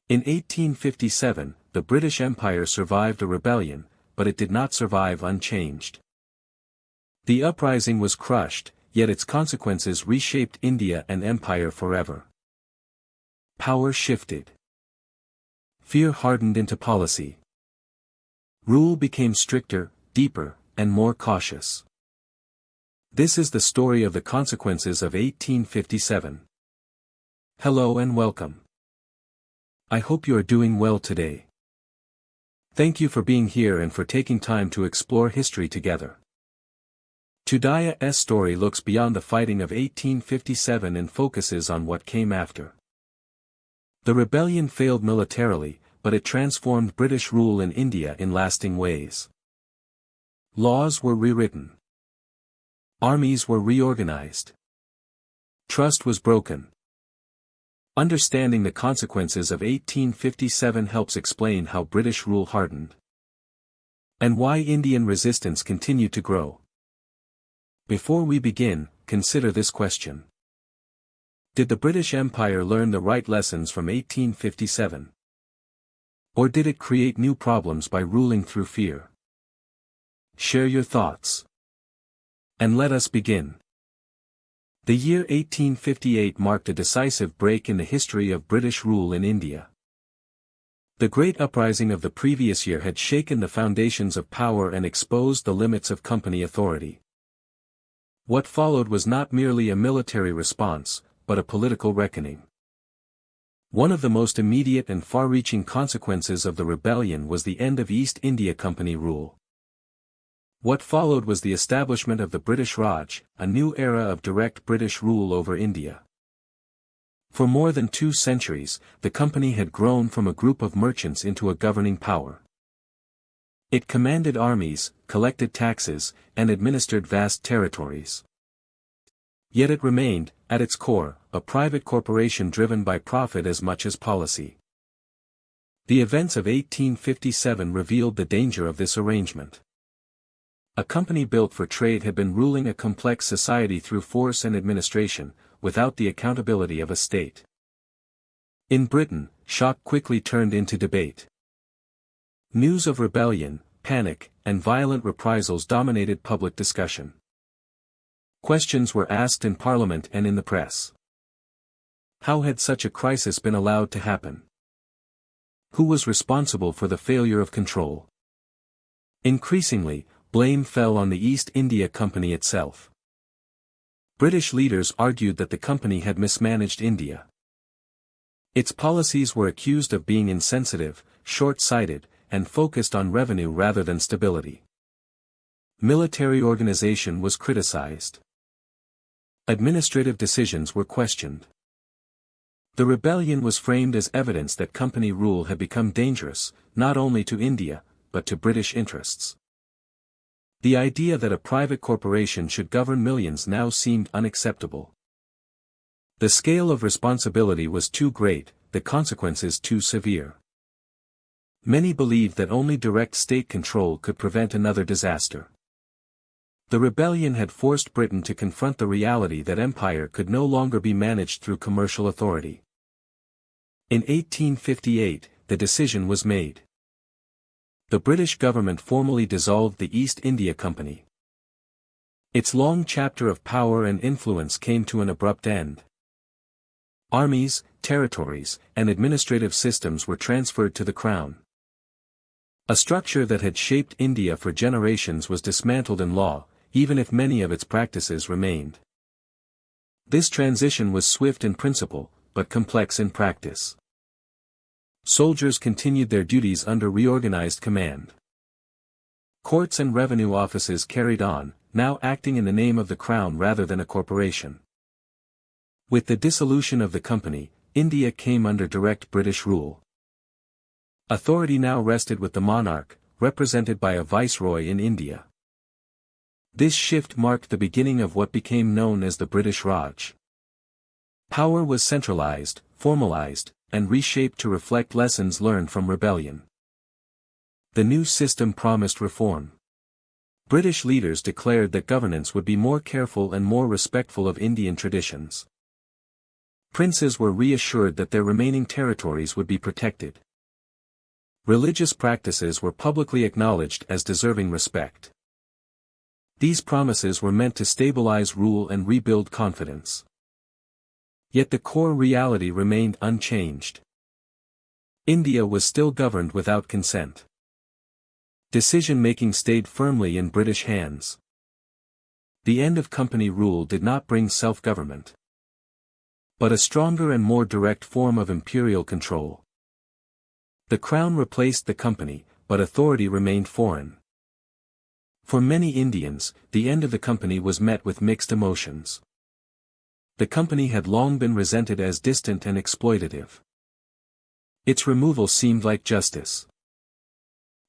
In 1857, the British Empire survived a rebellion, but it did not survive unchanged. The uprising was crushed, yet its consequences reshaped India and empire forever. Power shifted. Fear hardened into policy. Rule became stricter, deeper, and more cautious. This is the story of the consequences of 1857. Hello and welcome. I hope you are doing well today. Thank you for being here and for taking time to explore history together. Today's story looks beyond the fighting of 1857 and focuses on what came after. The rebellion failed militarily, but it transformed British rule in India in lasting ways. Laws were rewritten. Armies were reorganized. Trust was broken. Understanding the consequences of 1857 helps explain how British rule hardened. And why Indian resistance continued to grow. Before we begin, consider this question. Did the British Empire learn the right lessons from 1857? Or did it create new problems by ruling through fear? Share your thoughts. And let us begin. The year 1858 marked a decisive break in the history of British rule in India. The great uprising of the previous year had shaken the foundations of power and exposed the limits of company authority. What followed was not merely a military response, but a political reckoning. One of the most immediate and far-reaching consequences of the rebellion was the end of East India Company rule. What followed was the establishment of the British Raj, a new era of direct British rule over India. For more than 2 centuries, the company had grown from a group of merchants into a governing power. It commanded armies, collected taxes, and administered vast territories. Yet it remained, at its core, a private corporation driven by profit as much as policy. The events of 1857 revealed the danger of this arrangement. A company built for trade had been ruling a complex society through force and administration, without the accountability of a state. In Britain, shock quickly turned into debate. News of rebellion, panic, and violent reprisals dominated public discussion. Questions were asked in Parliament and in the press. How had such a crisis been allowed to happen? Who was responsible for the failure of control? Increasingly, blame fell on the East India Company itself. British leaders argued that the company had mismanaged India. Its policies were accused of being insensitive, short-sighted, and focused on revenue rather than stability. Military organization was criticized. Administrative decisions were questioned. The rebellion was framed as evidence that company rule had become dangerous, not only to India, but to British interests. The idea that a private corporation should govern millions now seemed unacceptable. The scale of responsibility was too great, the consequences too severe. Many believed that only direct state control could prevent another disaster. The rebellion had forced Britain to confront the reality that empire could no longer be managed through commercial authority. In 1858, the decision was made. The British government formally dissolved the East India Company. Its long chapter of power and influence came to an abrupt end. Armies, territories, and administrative systems were transferred to the Crown. A structure that had shaped India for generations was dismantled in law, even if many of its practices remained. This transition was swift in principle, but complex in practice. Soldiers continued their duties under reorganized command. Courts and revenue offices carried on, now acting in the name of the Crown rather than a corporation. With the dissolution of the company, India came under direct British rule. Authority now rested with the monarch, represented by a viceroy in India. This shift marked the beginning of what became known as the British Raj. Power was centralized, formalized, and reshaped to reflect lessons learned from rebellion. The new system promised reform. British leaders declared that governance would be more careful and more respectful of Indian traditions. Princes were reassured that their remaining territories would be protected. Religious practices were publicly acknowledged as deserving respect. These promises were meant to stabilize rule and rebuild confidence. Yet the core reality remained unchanged. India was still governed without consent. Decision-making stayed firmly in British hands. The end of company rule did not bring self-government, but a stronger and more direct form of imperial control. The crown replaced the company, but authority remained foreign. For many Indians, the end of the company was met with mixed emotions. The company had long been resented as distant and exploitative. Its removal seemed like justice.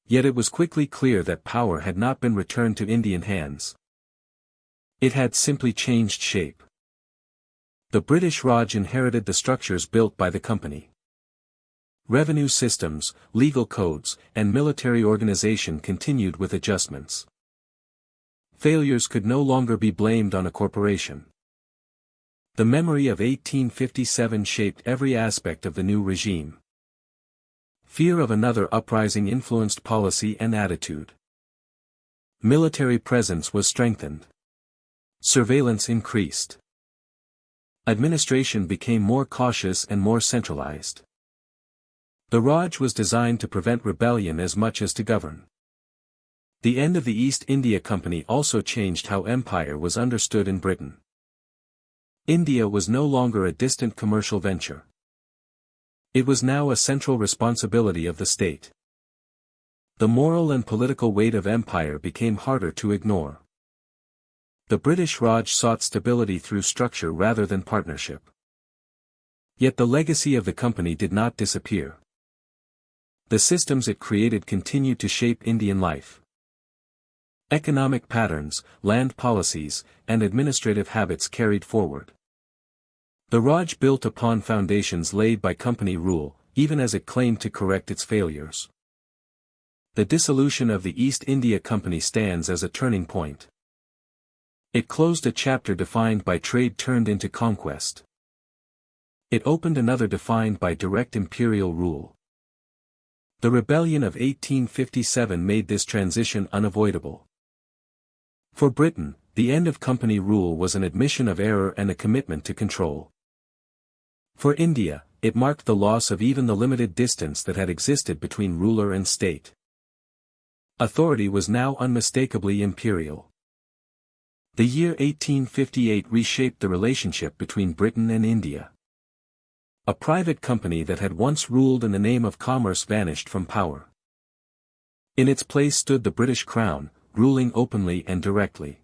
Yet it was quickly clear that power had not been returned to Indian hands. It had simply changed shape. The British Raj inherited the structures built by the company. Revenue systems, legal codes, and military organization continued with adjustments. Failures could no longer be blamed on a corporation. The memory of 1857 shaped every aspect of the new regime. Fear of another uprising influenced policy and attitude. Military presence was strengthened. Surveillance increased. Administration became more cautious and more centralized. The Raj was designed to prevent rebellion as much as to govern. The end of the East India Company also changed how empire was understood in Britain. India was no longer a distant commercial venture. It was now a central responsibility of the state. The moral and political weight of empire became harder to ignore. The British Raj sought stability through structure rather than partnership. Yet the legacy of the company did not disappear. The systems it created continued to shape Indian life. Economic patterns, land policies, and administrative habits carried forward. The Raj built upon foundations laid by company rule, even as it claimed to correct its failures. The dissolution of the East India Company stands as a turning point. It closed a chapter defined by trade turned into conquest. It opened another defined by direct imperial rule. The rebellion of 1857 made this transition unavoidable. For Britain, the end of company rule was an admission of error and a commitment to control. For India, it marked the loss of even the limited distance that had existed between ruler and state. Authority was now unmistakably imperial. The year 1858 reshaped the relationship between Britain and India. A private company that had once ruled in the name of commerce vanished from power. In its place stood the British Crown, ruling openly and directly.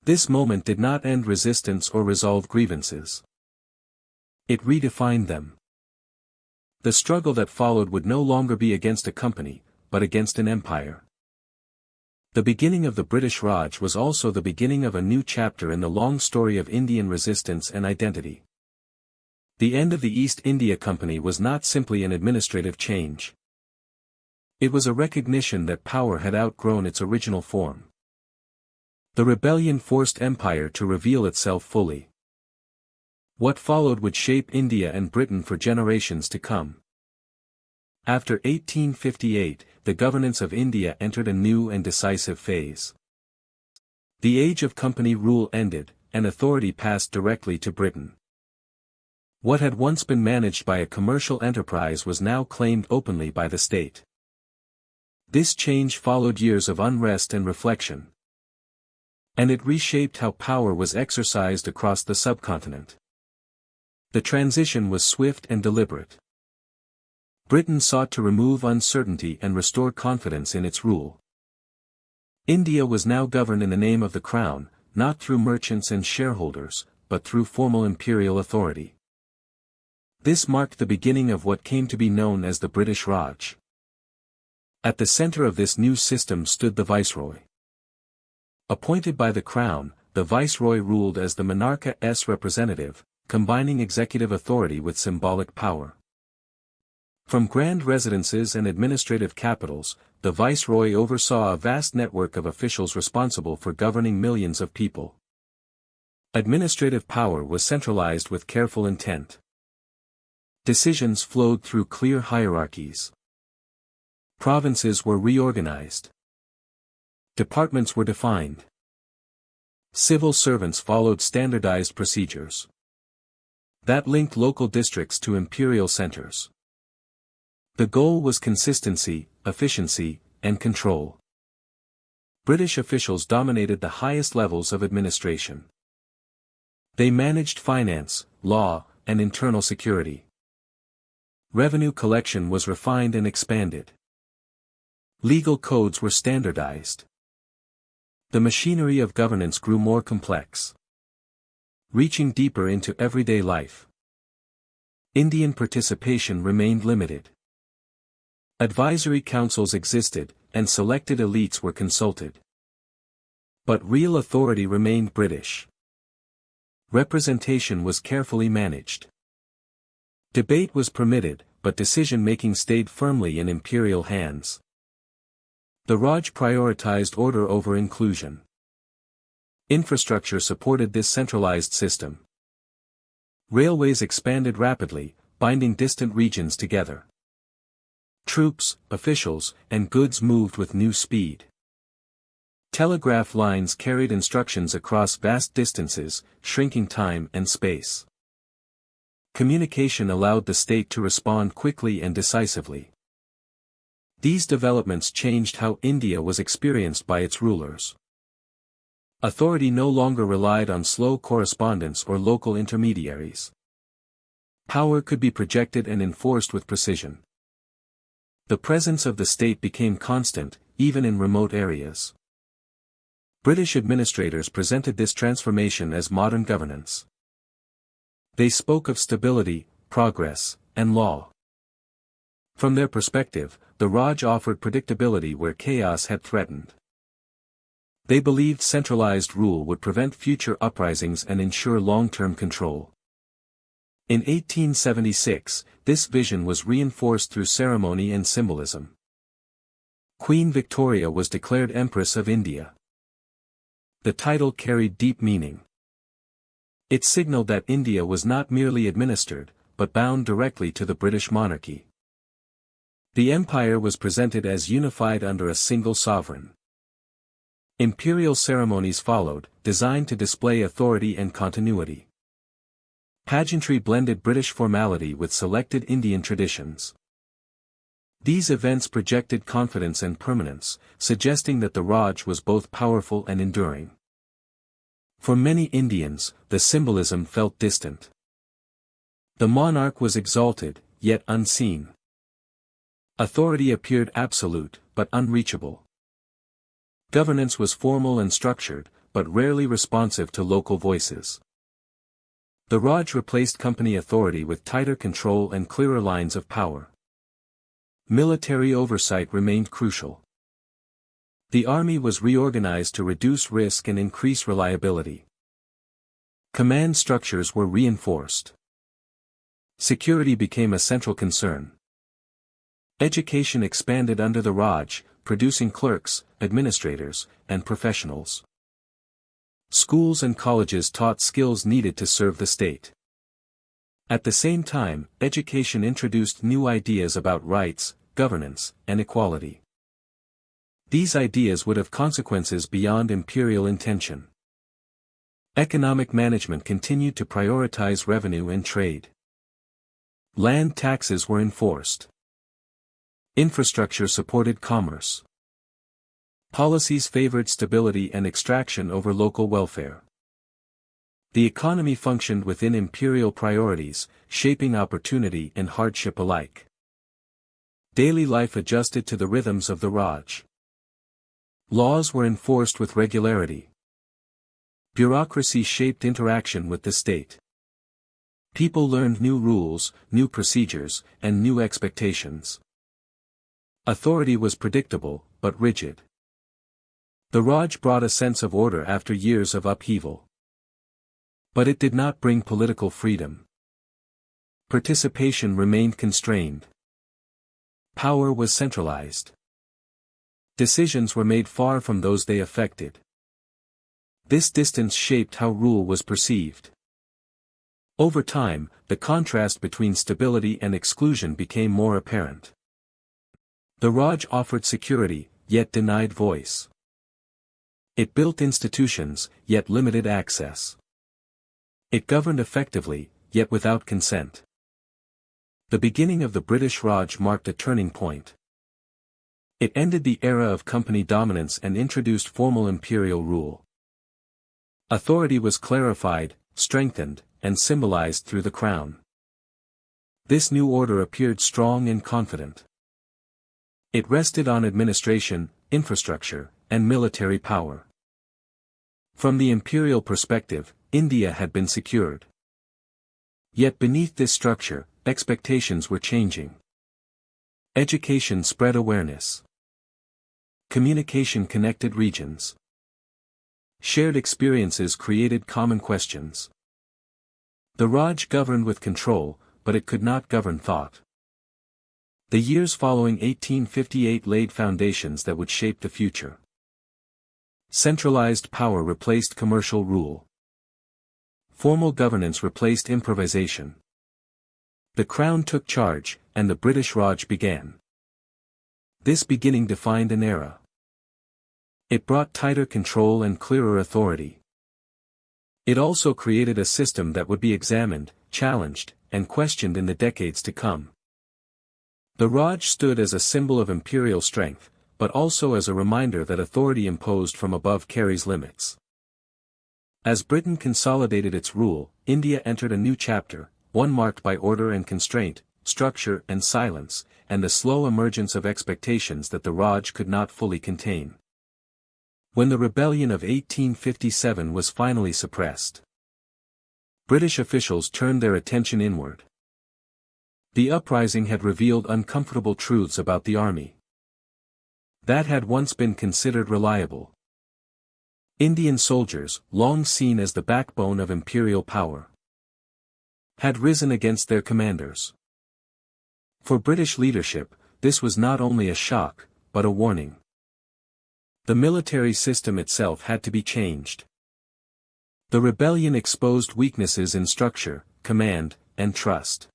This moment did not end resistance or resolve grievances. It redefined them. The struggle that followed would no longer be against a company, but against an empire. The beginning of the British Raj was also the beginning of a new chapter in the long story of Indian resistance and identity. The end of the East India Company was not simply an administrative change. It was a recognition that power had outgrown its original form. The rebellion forced empire to reveal itself fully. What followed would shape India and Britain for generations to come. After 1858, the governance of India entered a new and decisive phase. The age of company rule ended, and authority passed directly to Britain. What had once been managed by a commercial enterprise was now claimed openly by the state. This change followed years of unrest and reflection. And it reshaped how power was exercised across the subcontinent. The transition was swift and deliberate. Britain sought to remove uncertainty and restore confidence in its rule. India was now governed in the name of the Crown, not through merchants and shareholders, but through formal imperial authority. This marked the beginning of what came to be known as the British Raj. At the center of this new system stood the Viceroy. Appointed by the Crown, the Viceroy ruled as the monarch's representative, combining executive authority with symbolic power. From grand residences and administrative capitals, the Viceroy oversaw a vast network of officials responsible for governing millions of people. Administrative power was centralized with careful intent. Decisions flowed through clear hierarchies. Provinces were reorganized. Departments were defined. Civil servants followed standardized procedures that linked local districts to imperial centers. The goal was consistency, efficiency, and control. British officials dominated the highest levels of administration. They managed finance, law, and internal security. Revenue collection was refined and expanded. Legal codes were standardized. The machinery of governance grew more complex, reaching deeper into everyday life. Indian participation remained limited. Advisory councils existed, and selected elites were consulted. But real authority remained British. Representation was carefully managed. Debate was permitted, but decision-making stayed firmly in imperial hands. The Raj prioritized order over inclusion. Infrastructure supported this centralized system. Railways expanded rapidly, binding distant regions together. Troops, officials, and goods moved with new speed. Telegraph lines carried instructions across vast distances, shrinking time and space. Communication allowed the state to respond quickly and decisively. These developments changed how India was experienced by its rulers. Authority no longer relied on slow correspondence or local intermediaries. Power could be projected and enforced with precision. The presence of the state became constant, even in remote areas. British administrators presented this transformation as modern governance. They spoke of stability, progress, and law. From their perspective, the Raj offered predictability where chaos had threatened. They believed centralized rule would prevent future uprisings and ensure long-term control. In 1876, this vision was reinforced through ceremony and symbolism. Queen Victoria was declared Empress of India. The title carried deep meaning. It signaled that India was not merely administered, but bound directly to the British monarchy. The empire was presented as unified under a single sovereign. Imperial ceremonies followed, designed to display authority and continuity. Pageantry blended British formality with selected Indian traditions. These events projected confidence and permanence, suggesting that the Raj was both powerful and enduring. For many Indians, the symbolism felt distant. The monarch was exalted, yet unseen. Authority appeared absolute, but unreachable. Governance was formal and structured, but rarely responsive to local voices. The Raj replaced company authority with tighter control and clearer lines of power. Military oversight remained crucial. The army was reorganized to reduce risk and increase reliability. Command structures were reinforced. Security became a central concern. Education expanded under the Raj, producing clerks, administrators, and professionals. Schools and colleges taught skills needed to serve the state. At the same time, education introduced new ideas about rights, governance, and equality. These ideas would have consequences beyond imperial intention. Economic management continued to prioritize revenue and trade. Land taxes were enforced. Infrastructure supported commerce. Policies favored stability and extraction over local welfare. The economy functioned within imperial priorities, shaping opportunity and hardship alike. Daily life adjusted to the rhythms of the Raj. Laws were enforced with regularity. Bureaucracy shaped interaction with the state. People learned new rules, new procedures, and new expectations. Authority was predictable, but rigid. The Raj brought a sense of order after years of upheaval. But it did not bring political freedom. Participation remained constrained. Power was centralized. Decisions were made far from those they affected. This distance shaped how rule was perceived. Over time, the contrast between stability and exclusion became more apparent. The Raj offered security, yet denied voice. It built institutions, yet limited access. It governed effectively, yet without consent. The beginning of the British Raj marked a turning point. It ended the era of company dominance and introduced formal imperial rule. Authority was clarified, strengthened, and symbolized through the crown. This new order appeared strong and confident. It rested on administration, infrastructure, and military power. From the imperial perspective, India had been secured. Yet beneath this structure, expectations were changing. Education spread awareness. Communication connected regions. Shared experiences created common questions. The Raj governed with control, but it could not govern thought. The years following 1858 laid foundations that would shape the future. Centralized power replaced commercial rule. Formal governance replaced improvisation. The Crown took charge, and the British Raj began. This beginning defined an era. It brought tighter control and clearer authority. It also created a system that would be examined, challenged, and questioned in the decades to come. The Raj stood as a symbol of imperial strength, but also as a reminder that authority imposed from above carries limits. As Britain consolidated its rule, India entered a new chapter, one marked by order and constraint, structure and silence, and the slow emergence of expectations that the Raj could not fully contain. When the rebellion of 1857 was finally suppressed, British officials turned their attention inward. The uprising had revealed uncomfortable truths about the army that had once been considered reliable. Indian soldiers, long seen as the backbone of imperial power, had risen against their commanders. For British leadership, this was not only a shock, but a warning. The military system itself had to be changed. The rebellion exposed weaknesses in structure, command, and trust.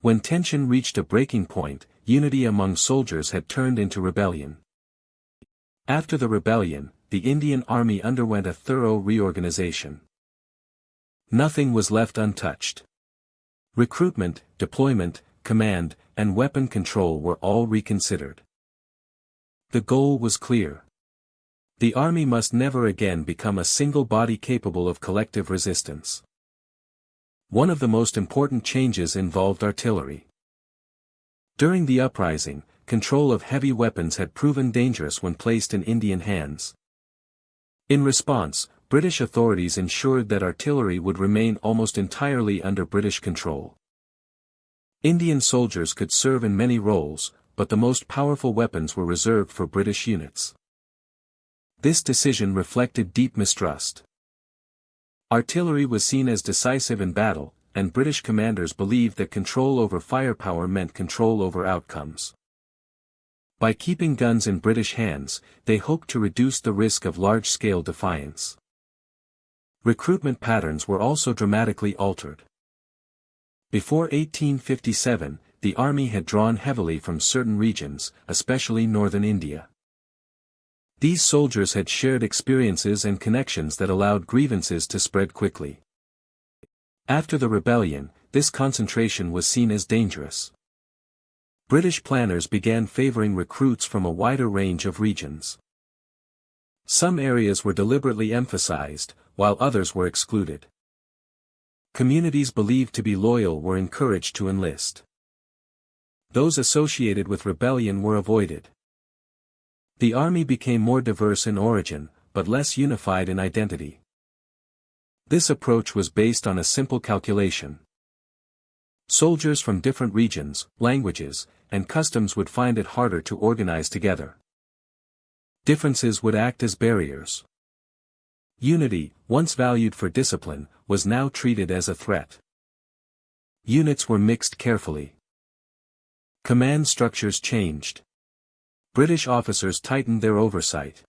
When tension reached a breaking point, unity among soldiers had turned into rebellion. After the rebellion, the Indian Army underwent a thorough reorganization. Nothing was left untouched. Recruitment, deployment, command, and weapon control were all reconsidered. The goal was clear. The army must never again become a single body capable of collective resistance. One of the most important changes involved artillery. During the uprising, control of heavy weapons had proven dangerous when placed in Indian hands. In response, British authorities ensured that artillery would remain almost entirely under British control. Indian soldiers could serve in many roles, but the most powerful weapons were reserved for British units. This decision reflected deep mistrust. Artillery was seen as decisive in battle, and British commanders believed that control over firepower meant control over outcomes. By keeping guns in British hands, they hoped to reduce the risk of large-scale defiance. Recruitment patterns were also dramatically altered. Before 1857, the army had drawn heavily from certain regions, especially northern India. These soldiers had shared experiences and connections that allowed grievances to spread quickly. After the rebellion, this concentration was seen as dangerous. British planners began favoring recruits from a wider range of regions. Some areas were deliberately emphasized, while others were excluded. Communities believed to be loyal were encouraged to enlist. Those associated with rebellion were avoided. The army became more diverse in origin, but less unified in identity. This approach was based on a simple calculation. Soldiers from different regions, languages, and customs would find it harder to organize together. Differences would act as barriers. Unity, once valued for discipline, was now treated as a threat. Units were mixed carefully. Command structures changed. British officers tightened their oversight.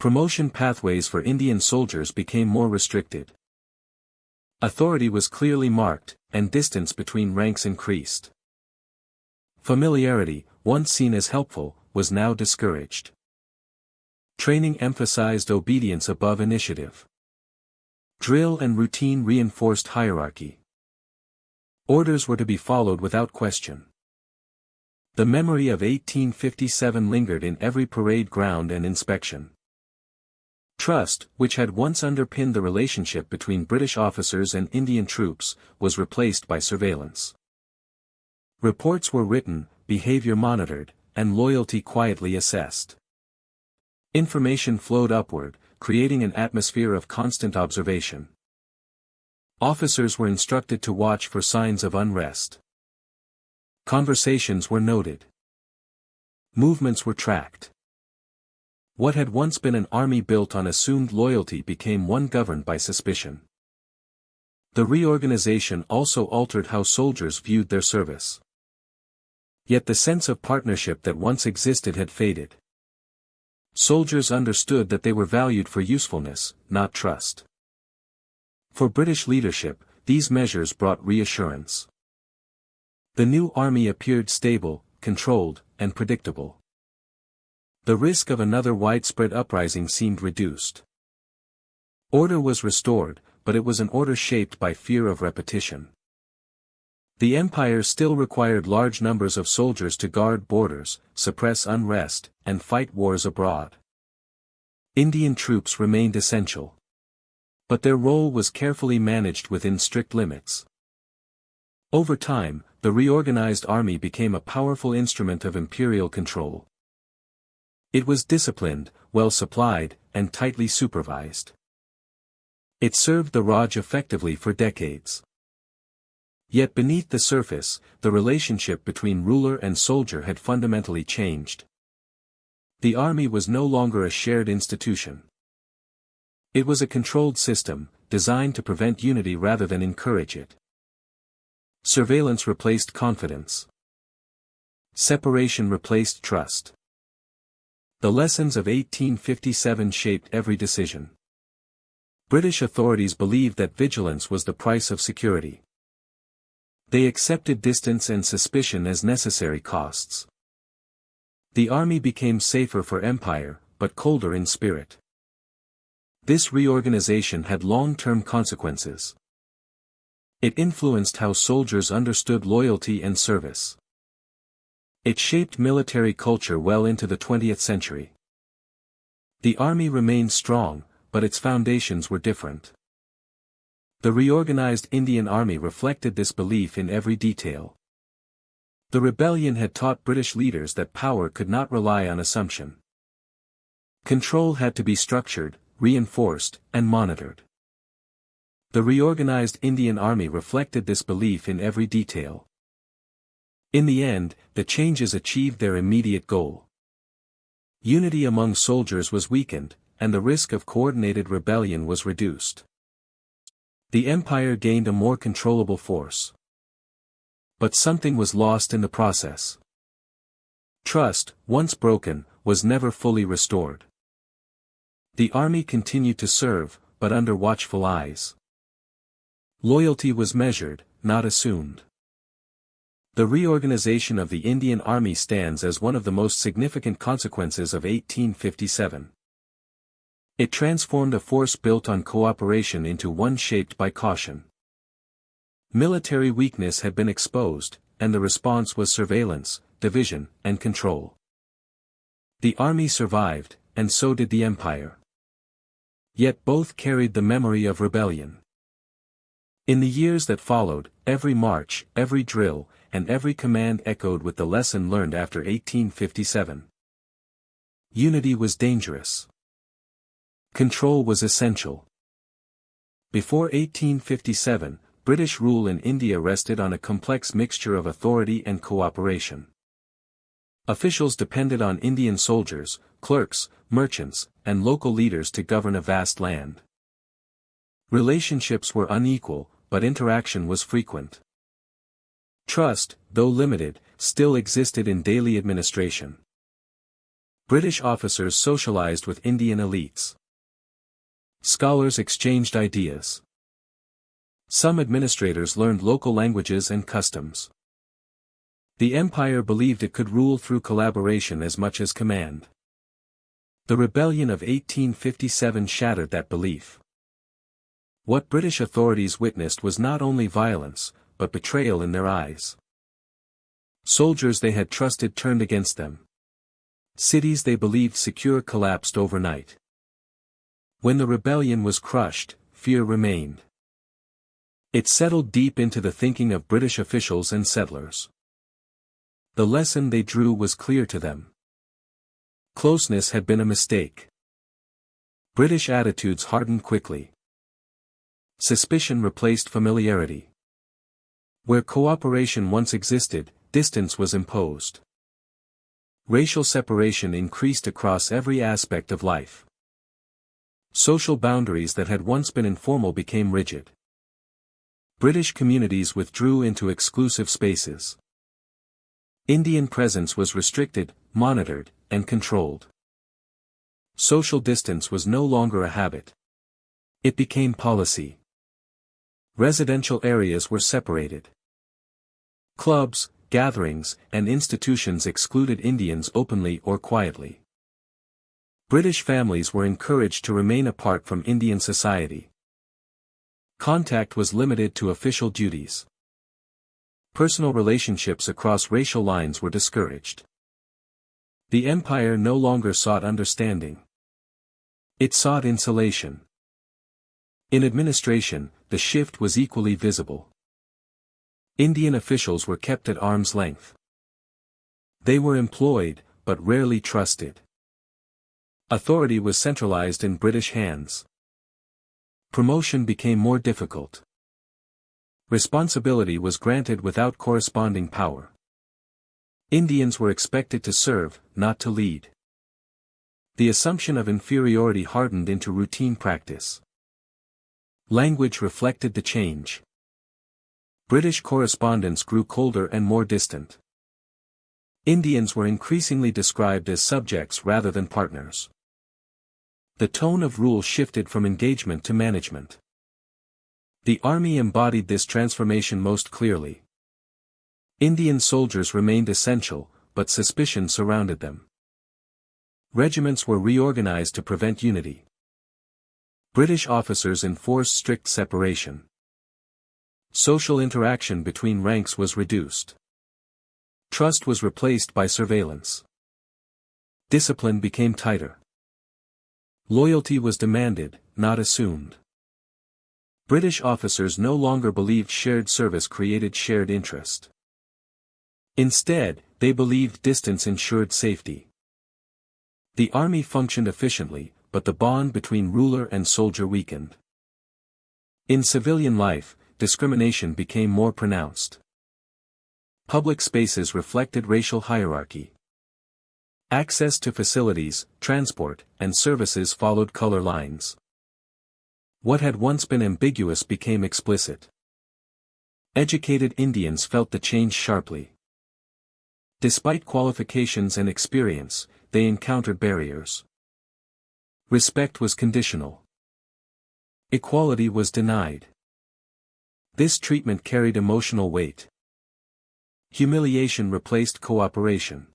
Promotion pathways for Indian soldiers became more restricted. Authority was clearly marked, and distance between ranks increased. Familiarity, once seen as helpful, was now discouraged. Training emphasized obedience above initiative. Drill and routine reinforced hierarchy. Orders were to be followed without question. The memory of 1857 lingered in every parade ground and inspection. Trust, which had once underpinned the relationship between British officers and Indian troops, was replaced by surveillance. Reports were written, behavior monitored, and loyalty quietly assessed. Information flowed upward, creating an atmosphere of constant observation. Officers were instructed to watch for signs of unrest. Conversations were noted. Movements were tracked. What had once been an army built on assumed loyalty became one governed by suspicion. The reorganization also altered how soldiers viewed their service. Yet the sense of partnership that once existed had faded. Soldiers understood that they were valued for usefulness, not trust. For British leadership, these measures brought reassurance. The new army appeared stable, controlled, and predictable. The risk of another widespread uprising seemed reduced. Order was restored, but it was an order shaped by fear of repetition. The empire still required large numbers of soldiers to guard borders, suppress unrest, and fight wars abroad. Indian troops remained essential. But their role was carefully managed within strict limits. Over time, the reorganized army became a powerful instrument of imperial control. It was disciplined, well supplied, and tightly supervised. It served the Raj effectively for decades. Yet beneath the surface, the relationship between ruler and soldier had fundamentally changed. The army was no longer a shared institution. It was a controlled system, designed to prevent unity rather than encourage it. Surveillance replaced confidence. Separation replaced trust. The lessons of 1857 shaped every decision. British authorities believed that vigilance was the price of security. They accepted distance and suspicion as necessary costs. The army became safer for empire, but colder in spirit. This reorganization had long-term consequences. It influenced how soldiers understood loyalty and service. It shaped military culture well into the 20th century. The army remained strong, but its foundations were different. The reorganized Indian Army reflected this belief in every detail. The rebellion had taught British leaders that power could not rely on assumption. Control had to be structured, reinforced, and monitored. The reorganized Indian Army reflected this belief in every detail. In the end, the changes achieved their immediate goal. Unity among soldiers was weakened, and the risk of coordinated rebellion was reduced. The empire gained a more controllable force. But something was lost in the process. Trust, once broken, was never fully restored. The army continued to serve, but under watchful eyes. Loyalty was measured, not assumed. The reorganization of the Indian Army stands as one of the most significant consequences of 1857. It transformed a force built on cooperation into one shaped by caution. Military weakness had been exposed, and the response was surveillance, division, and control. The army survived, and so did the empire. Yet both carried the memory of rebellion. In the years that followed, every march, every drill, and every command echoed with the lesson learned after 1857. Unity was dangerous. Control was essential. Before 1857, British rule in India rested on a complex mixture of authority and cooperation. Officials depended on Indian soldiers, clerks, merchants, and local leaders to govern a vast land. Relationships were unequal, but interaction was frequent. Trust, though limited, still existed in daily administration. British officers socialized with Indian elites. Scholars exchanged ideas. Some administrators learned local languages and customs. The empire believed it could rule through collaboration as much as command. The rebellion of 1857 shattered that belief. What British authorities witnessed was not only violence, but betrayal in their eyes. Soldiers they had trusted turned against them. Cities they believed secure collapsed overnight. When the rebellion was crushed, fear remained. It settled deep into the thinking of British officials and settlers. The lesson they drew was clear to them. Closeness had been a mistake. British attitudes hardened quickly. Suspicion replaced familiarity. Where cooperation once existed, distance was imposed. Racial separation increased across every aspect of life. Social boundaries that had once been informal became rigid. British communities withdrew into exclusive spaces. Indian presence was restricted, monitored, and controlled. Social distance was no longer a habit. It became policy. Residential areas were separated. Clubs, gatherings, and institutions excluded Indians openly or quietly. British families were encouraged to remain apart from Indian society. Contact was limited to official duties. Personal relationships across racial lines were discouraged. The empire no longer sought understanding. It sought insulation. In administration, the shift was equally visible. Indian officials were kept at arm's length. They were employed, but rarely trusted. Authority was centralized in British hands. Promotion became more difficult. Responsibility was granted without corresponding power. Indians were expected to serve, not to lead. The assumption of inferiority hardened into routine practice. Language reflected the change. British correspondence grew colder and more distant. Indians were increasingly described as subjects rather than partners. The tone of rule shifted from engagement to management. The army embodied this transformation most clearly. Indian soldiers remained essential, but suspicion surrounded them. Regiments were reorganized to prevent unity. British officers enforced strict separation. Social interaction between ranks was reduced. Trust was replaced by surveillance. Discipline became tighter. Loyalty was demanded, not assumed. British officers no longer believed shared service created shared interest. Instead, they believed distance ensured safety. The army functioned efficiently, but the bond between ruler and soldier weakened. In civilian life, discrimination became more pronounced. Public spaces reflected racial hierarchy. Access to facilities, transport, and services followed color lines. What had once been ambiguous became explicit. Educated Indians felt the change sharply. Despite qualifications and experience, they encountered barriers. Respect was conditional. Equality was denied. This treatment carried emotional weight. Humiliation replaced cooperation.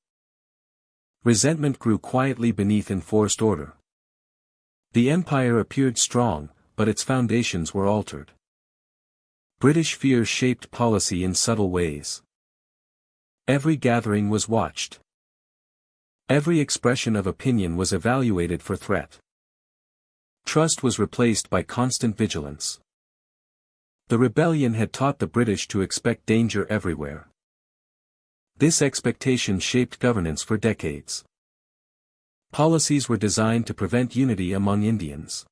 Resentment grew quietly beneath enforced order. The empire appeared strong, but its foundations were altered. British fear shaped policy in subtle ways. Every gathering was watched. Every expression of opinion was evaluated for threat. Trust was replaced by constant vigilance. The rebellion had taught the British to expect danger everywhere. This expectation shaped governance for decades. Policies were designed to prevent unity among Indians.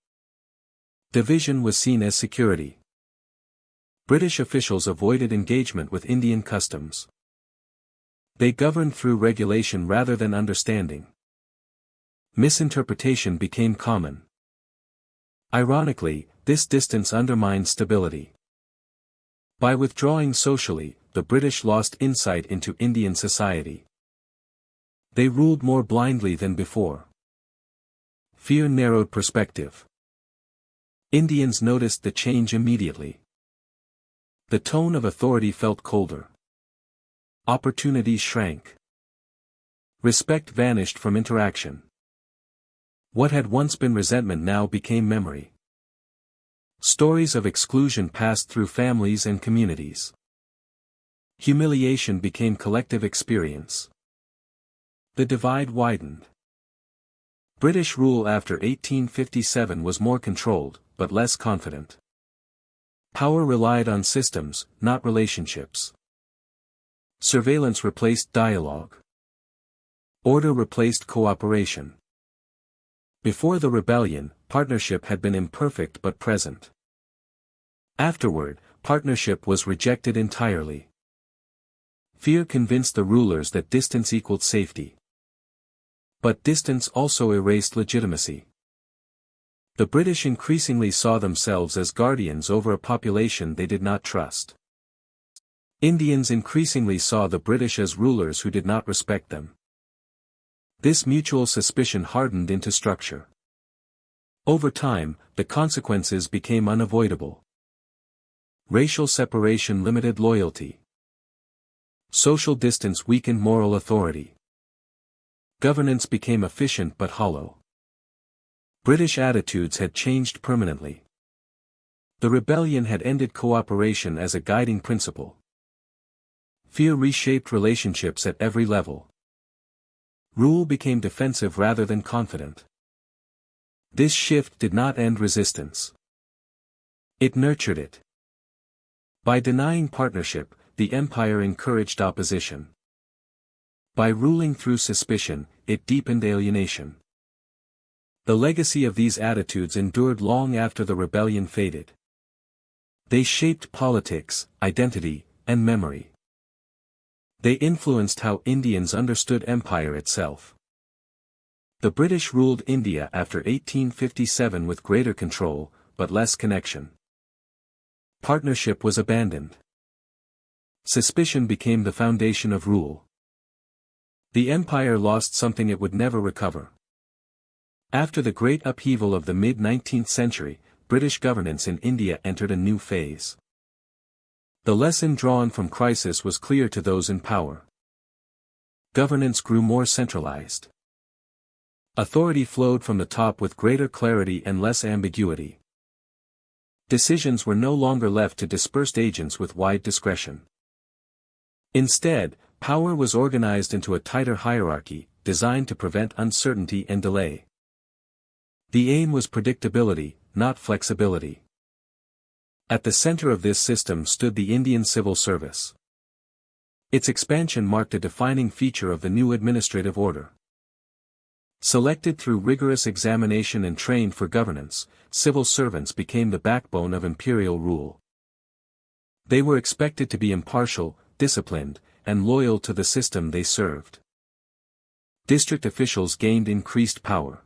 Division was seen as security. British officials avoided engagement with Indian customs. They governed through regulation rather than understanding. Misinterpretation became common. Ironically, this distance undermined stability. By withdrawing socially, the British lost insight into Indian society. They ruled more blindly than before. Fear narrowed perspective. Indians noticed the change immediately. The tone of authority felt colder. Opportunities shrank. Respect vanished from interaction. What had once been resentment now became memory. Stories of exclusion passed through families and communities. Humiliation became collective experience. The divide widened. British rule after 1857 was more controlled, but less confident. Power relied on systems, not relationships. Surveillance replaced dialogue. Order replaced cooperation. Before the rebellion, partnership had been imperfect but present. Afterward, partnership was rejected entirely. Fear convinced the rulers that distance equaled safety. But distance also erased legitimacy. The British increasingly saw themselves as guardians over a population they did not trust. Indians increasingly saw the British as rulers who did not respect them. This mutual suspicion hardened into structure. Over time, the consequences became unavoidable. Racial separation limited loyalty. Social distance weakened moral authority. Governance became efficient but hollow. British attitudes had changed permanently. The rebellion had ended cooperation as a guiding principle. Fear reshaped relationships at every level. Rule became defensive rather than confident. This shift did not end resistance. It nurtured it. By denying partnership, the empire encouraged opposition. By ruling through suspicion, it deepened alienation. The legacy of these attitudes endured long after the rebellion faded. They shaped politics, identity, and memory. They influenced how Indians understood empire itself. The British ruled India after 1857 with greater control, but less connection. Partnership was abandoned. Suspicion became the foundation of rule. The empire lost something it would never recover. After the great upheaval of the mid-19th century, British governance in India entered a new phase. The lesson drawn from crisis was clear to those in power. Governance grew more centralized. Authority flowed from the top with greater clarity and less ambiguity. Decisions were no longer left to dispersed agents with wide discretion. Instead, power was organized into a tighter hierarchy, designed to prevent uncertainty and delay. The aim was predictability, not flexibility. At the center of this system stood the Indian civil service. Its expansion marked a defining feature of the new administrative order. Selected through rigorous examination and trained for governance, civil servants became the backbone of imperial rule. They were expected to be impartial, disciplined, and loyal to the system they served. District officials gained increased power.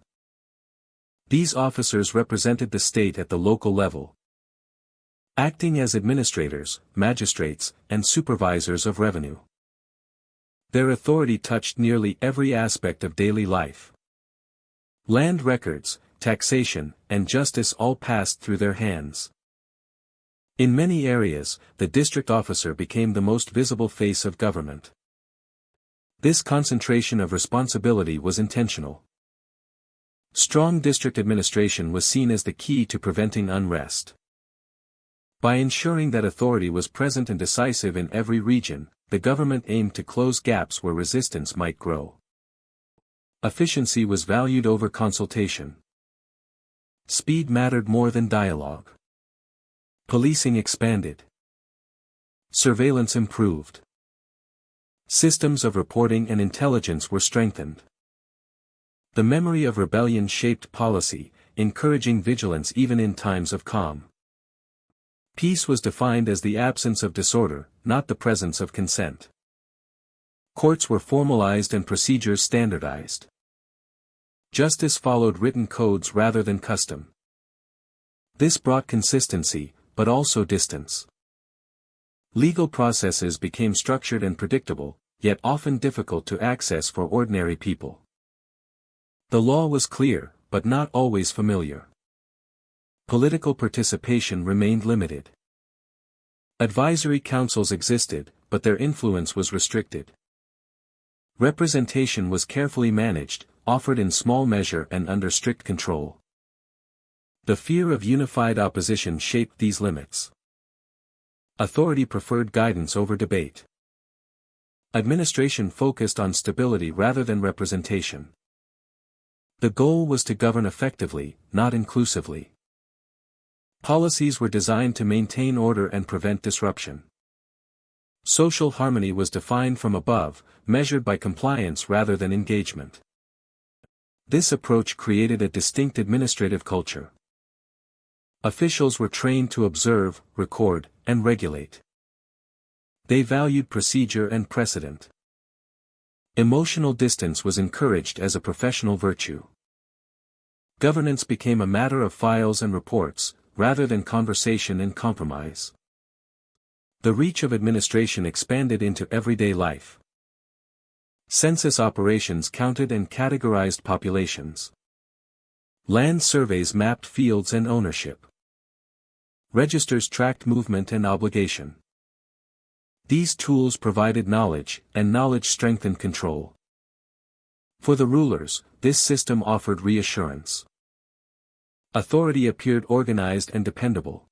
These officers represented the state at the local level, acting as administrators, magistrates, and supervisors of revenue. Their authority touched nearly every aspect of daily life. Land records, taxation, and justice all passed through their hands. In many areas, the district officer became the most visible face of government. This concentration of responsibility was intentional. Strong district administration was seen as the key to preventing unrest. By ensuring that authority was present and decisive in every region, the government aimed to close gaps where resistance might grow. Efficiency was valued over consultation. Speed mattered more than dialogue. Policing expanded. Surveillance improved. Systems of reporting and intelligence were strengthened. The memory of rebellion shaped policy, encouraging vigilance even in times of calm. Peace was defined as the absence of disorder, not the presence of consent. Courts were formalized and procedures standardized. Justice followed written codes rather than custom. This brought consistency, but also distance. Legal processes became structured and predictable, yet often difficult to access for ordinary people. The law was clear, but not always familiar. Political participation remained limited. Advisory councils existed, but their influence was restricted. Representation was carefully managed, offered in small measure and under strict control. The fear of unified opposition shaped these limits. Authority preferred guidance over debate. Administration focused on stability rather than representation. The goal was to govern effectively, not inclusively. Policies were designed to maintain order and prevent disruption. Social harmony was defined from above, measured by compliance rather than engagement. This approach created a distinct administrative culture. Officials were trained to observe, record, and regulate. They valued procedure and precedent. Emotional distance was encouraged as a professional virtue. Governance became a matter of files and reports, rather than conversation and compromise. The reach of administration expanded into everyday life. Census operations counted and categorized populations. Land surveys mapped fields and ownership. Registers tracked movement and obligation. These tools provided knowledge, and knowledge strengthened control. For the rulers, this system offered reassurance. Authority appeared organized and dependable.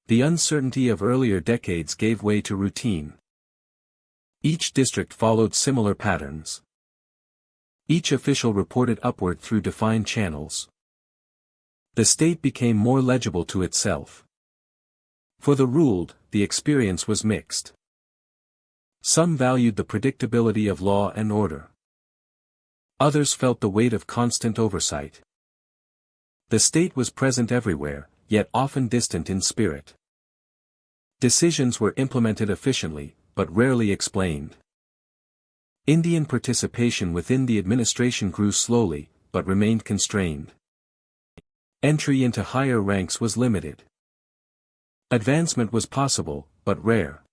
The uncertainty of earlier decades gave way to routine. Each district followed similar patterns. Each official reported upward through defined channels. The state became more legible to itself. For the ruled, the experience was mixed. Some valued the predictability of law and order. Others felt the weight of constant oversight. The state was present everywhere, yet often distant in spirit. Decisions were implemented efficiently, but rarely explained. Indian participation within the administration grew slowly, but remained constrained. Entry into higher ranks was limited. Advancement was possible, but rare.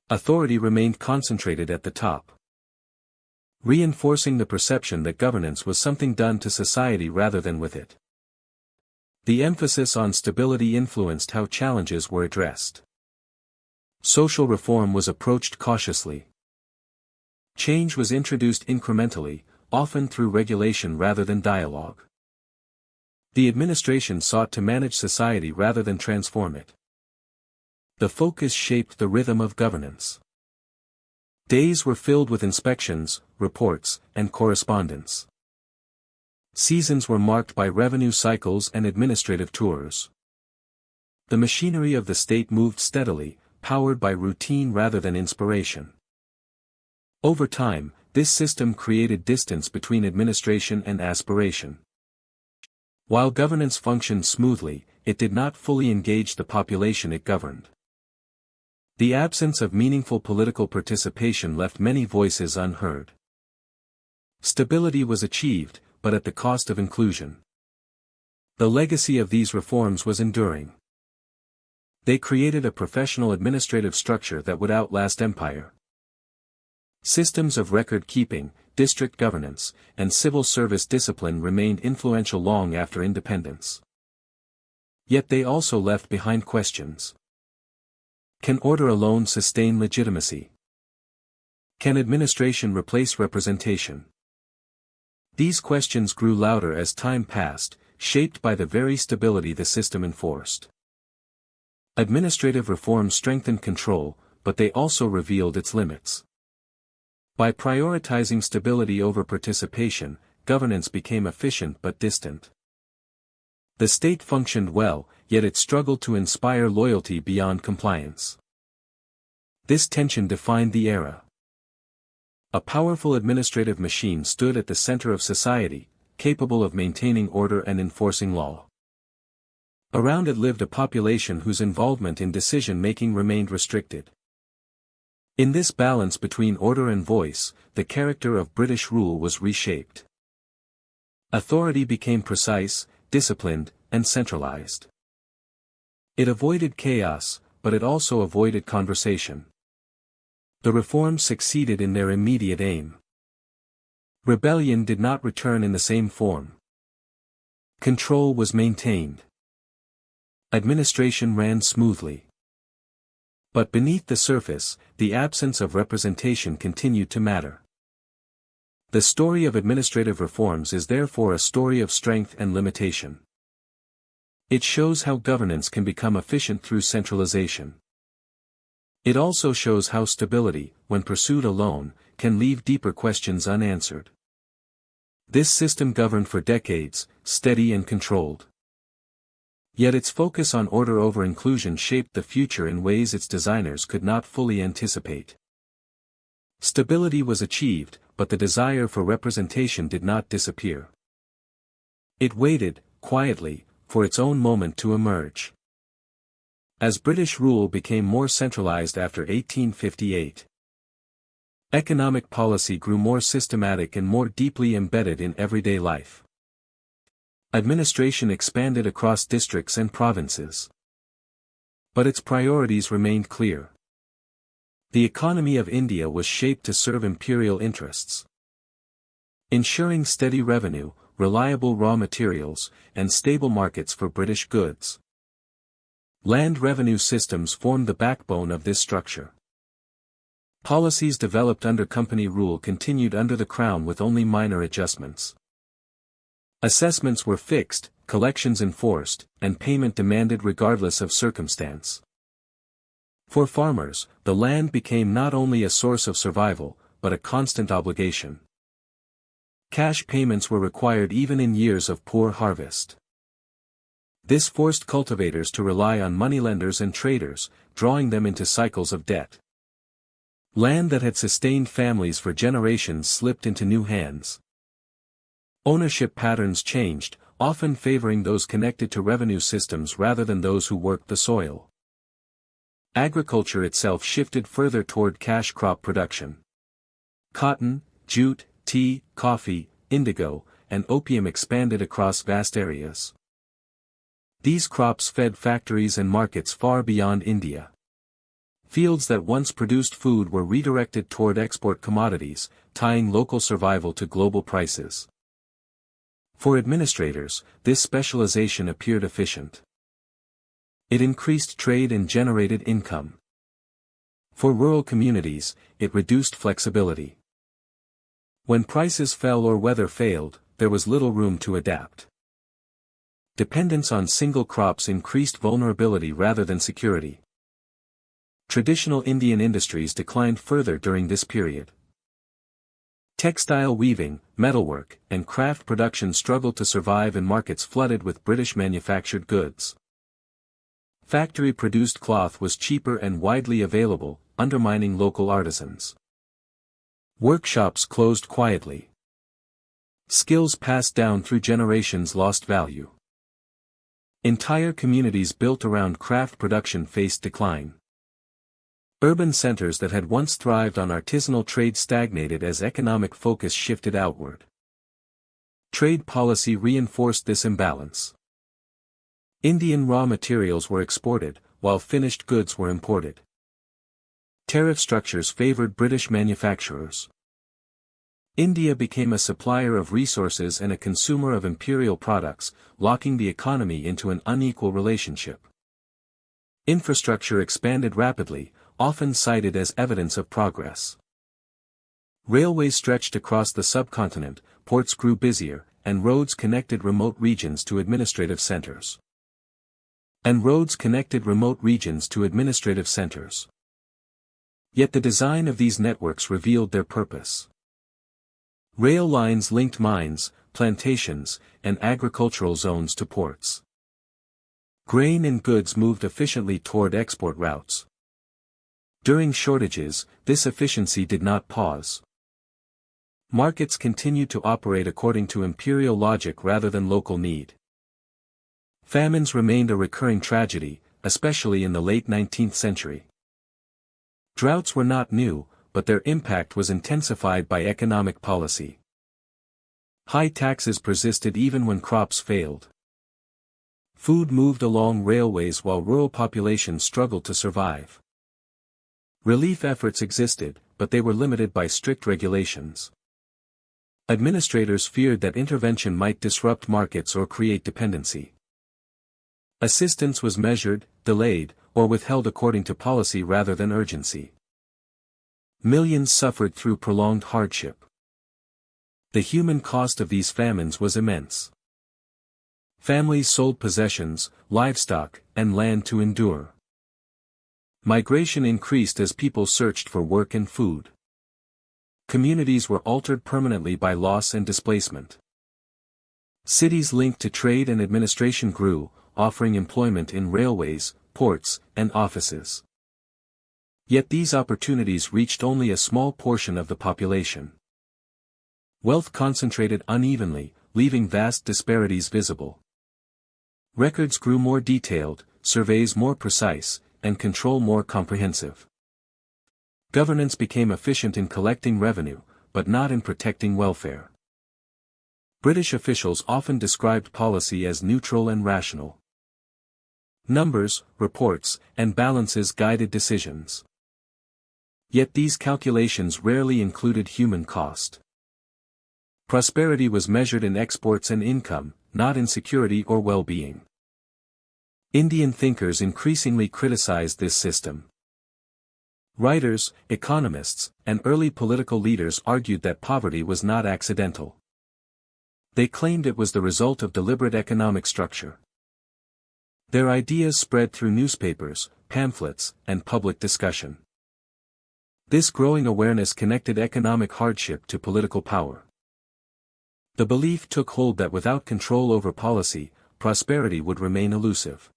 Authority remained concentrated at the top, reinforcing the perception that governance was something done to society rather than with it. The emphasis on stability influenced how challenges were addressed. Social reform was approached cautiously. Change was introduced incrementally, often through regulation rather than dialogue. The administration sought to manage society rather than transform it. The focus shaped the rhythm of governance. Days were filled with inspections, reports, and correspondence. Seasons were marked by revenue cycles and administrative tours. The machinery of the state moved steadily, powered by routine rather than inspiration. Over time, this system created distance between administration and aspiration. While governance functioned smoothly, it did not fully engage the population it governed. The absence of meaningful political participation left many voices unheard. Stability was achieved, but at the cost of inclusion. The legacy of these reforms was enduring. They created a professional administrative structure that would outlast empire. Systems of record-keeping, district governance, and civil service discipline remained influential long after independence. Yet they also left behind questions. Can order alone sustain legitimacy? Can administration replace representation? These questions grew louder as time passed, shaped by the very stability the system enforced. Administrative reform strengthened control, but they also revealed its limits. By prioritizing stability over participation, governance became efficient but distant. The state functioned well, yet it struggled to inspire loyalty beyond compliance. This tension defined the era. A powerful administrative machine stood at the center of society, capable of maintaining order and enforcing law. Around it lived a population whose involvement in decision-making remained restricted. In this balance between order and voice, the character of British rule was reshaped. Authority became precise, disciplined, and centralized. It avoided chaos, but it also avoided conversation. The reforms succeeded in their immediate aim. Rebellion did not return in the same form. Control was maintained. Administration ran smoothly. But beneath the surface, the absence of representation continued to matter. The story of administrative reforms is therefore a story of strength and limitation. It shows how governance can become efficient through centralization. It also shows how stability, when pursued alone, can leave deeper questions unanswered. This system governed for decades, steady and controlled. Yet its focus on order over inclusion shaped the future in ways its designers could not fully anticipate. Stability was achieved, but the desire for representation did not disappear. It waited, quietly, for its own moment to emerge. As British rule became more centralized after 1858, economic policy grew more systematic and more deeply embedded in everyday life. Administration expanded across districts and provinces. But its priorities remained clear. The economy of India was shaped to serve imperial interests. Ensuring steady revenue, reliable raw materials, and stable markets for British goods. Land revenue systems formed the backbone of this structure. Policies developed under company rule continued under the Crown with only minor adjustments. Assessments were fixed, collections enforced, and payment demanded regardless of circumstance. For farmers, the land became not only a source of survival, but a constant obligation. Cash payments were required even in years of poor harvest. This forced cultivators to rely on moneylenders and traders, drawing them into cycles of debt. Land that had sustained families for generations slipped into new hands. Ownership patterns changed, often favoring those connected to revenue systems rather than those who worked the soil. Agriculture itself shifted further toward cash crop production. Cotton, jute, tea, coffee, indigo, and opium expanded across vast areas. These crops fed factories and markets far beyond India. Fields that once produced food were redirected toward export commodities, tying local survival to global prices. For administrators, this specialization appeared efficient. It increased trade and generated income. For rural communities, it reduced flexibility. When prices fell or weather failed, there was little room to adapt. Dependence on single crops increased vulnerability rather than security. Traditional Indian industries declined further during this period. Textile weaving, metalwork, and craft production struggled to survive in markets flooded with British manufactured goods. Factory-produced cloth was cheaper and widely available, undermining local artisans. Workshops closed quietly. Skills passed down through generations lost value. Entire communities built around craft production faced decline. Urban centers that had once thrived on artisanal trade stagnated as economic focus shifted outward. Trade policy reinforced this imbalance. Indian raw materials were exported, while finished goods were imported. Tariff structures favored British manufacturers. India became a supplier of resources and a consumer of imperial products, locking the economy into an unequal relationship. Infrastructure expanded rapidly, often cited as evidence of progress. Railways stretched across the subcontinent, ports grew busier, and roads connected remote regions to administrative centers. Yet the design of these networks revealed their purpose. Rail lines linked mines, plantations, and agricultural zones to ports. Grain and goods moved efficiently toward export routes. During shortages, this efficiency did not pause. Markets continued to operate according to imperial logic rather than local need. Famines remained a recurring tragedy, especially in the late 19th century. Droughts were not new, but their impact was intensified by economic policy. High taxes persisted even when crops failed. Food moved along railways while rural populations struggled to survive. Relief efforts existed, but they were limited by strict regulations. Administrators feared that intervention might disrupt markets or create dependency. Assistance was measured, delayed, or withheld according to policy rather than urgency. Millions suffered through prolonged hardship. The human cost of these famines was immense. Families sold possessions, livestock, and land to endure. Migration increased as people searched for work and food. Communities were altered permanently by loss and displacement. Cities linked to trade and administration grew, offering employment in railways, ports, and offices. Yet these opportunities reached only a small portion of the population. Wealth concentrated unevenly, leaving vast disparities visible. Records grew more detailed, surveys more precise, and control more comprehensive. Governance became efficient in collecting revenue, but not in protecting welfare. British officials often described policy as neutral and rational. Numbers, reports, and balances guided decisions. Yet these calculations rarely included human cost. Prosperity was measured in exports and income, not in security or well-being. Indian thinkers increasingly criticized this system. Writers, economists, and early political leaders argued that poverty was not accidental. They claimed it was the result of deliberate economic structure. Their ideas spread through newspapers, pamphlets, and public discussion. This growing awareness connected economic hardship to political power. The belief took hold that without control over policy, prosperity would remain elusive.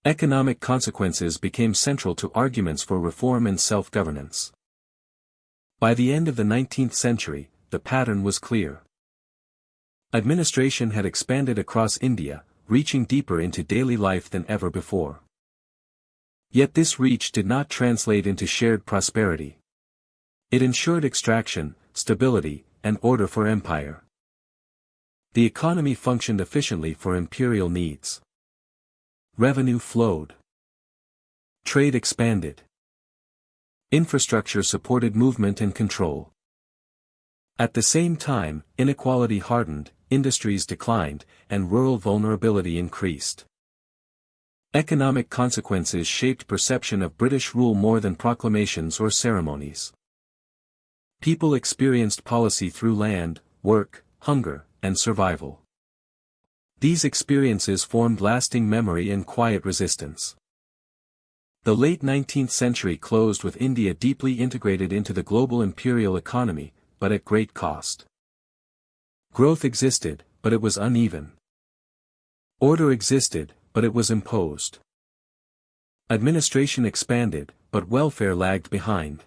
Economic consequences became central to arguments for reform and self-governance. By the end of the 19th century, the pattern was clear. Administration had expanded across India, reaching deeper into daily life than ever before. Yet this reach did not translate into shared prosperity. It ensured extraction, stability, and order for empire. The economy functioned efficiently for imperial needs. Revenue flowed. Trade expanded. Infrastructure supported movement and control. At the same time, inequality hardened, industries declined, and rural vulnerability increased. Economic consequences shaped perception of British rule more than proclamations or ceremonies. People experienced policy through land, work, hunger, and survival. These experiences formed lasting memory and quiet resistance. The late 19th century closed with India deeply integrated into the global imperial economy, but at great cost. Growth existed, but it was uneven. Order existed, but it was imposed. Administration expanded, but welfare lagged behind.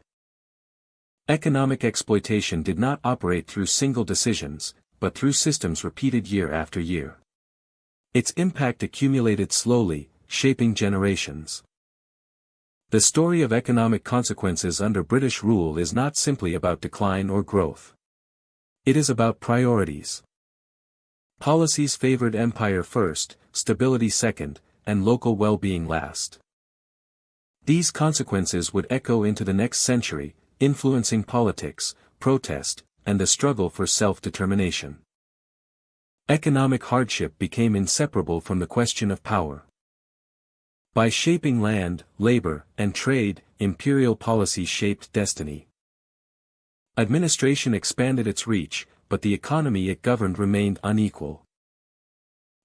Economic exploitation did not operate through single decisions, but through systems repeated year after year. Its impact accumulated slowly, shaping generations. The story of economic consequences under British rule is not simply about decline or growth. It is about priorities. Policies favored empire first, stability second, and local well-being last. These consequences would echo into the next century, influencing politics, protest, and the struggle for self-determination. Economic hardship became inseparable from the question of power. By shaping land, labor, and trade, imperial policy shaped destiny. Administration expanded its reach, but the economy it governed remained unequal.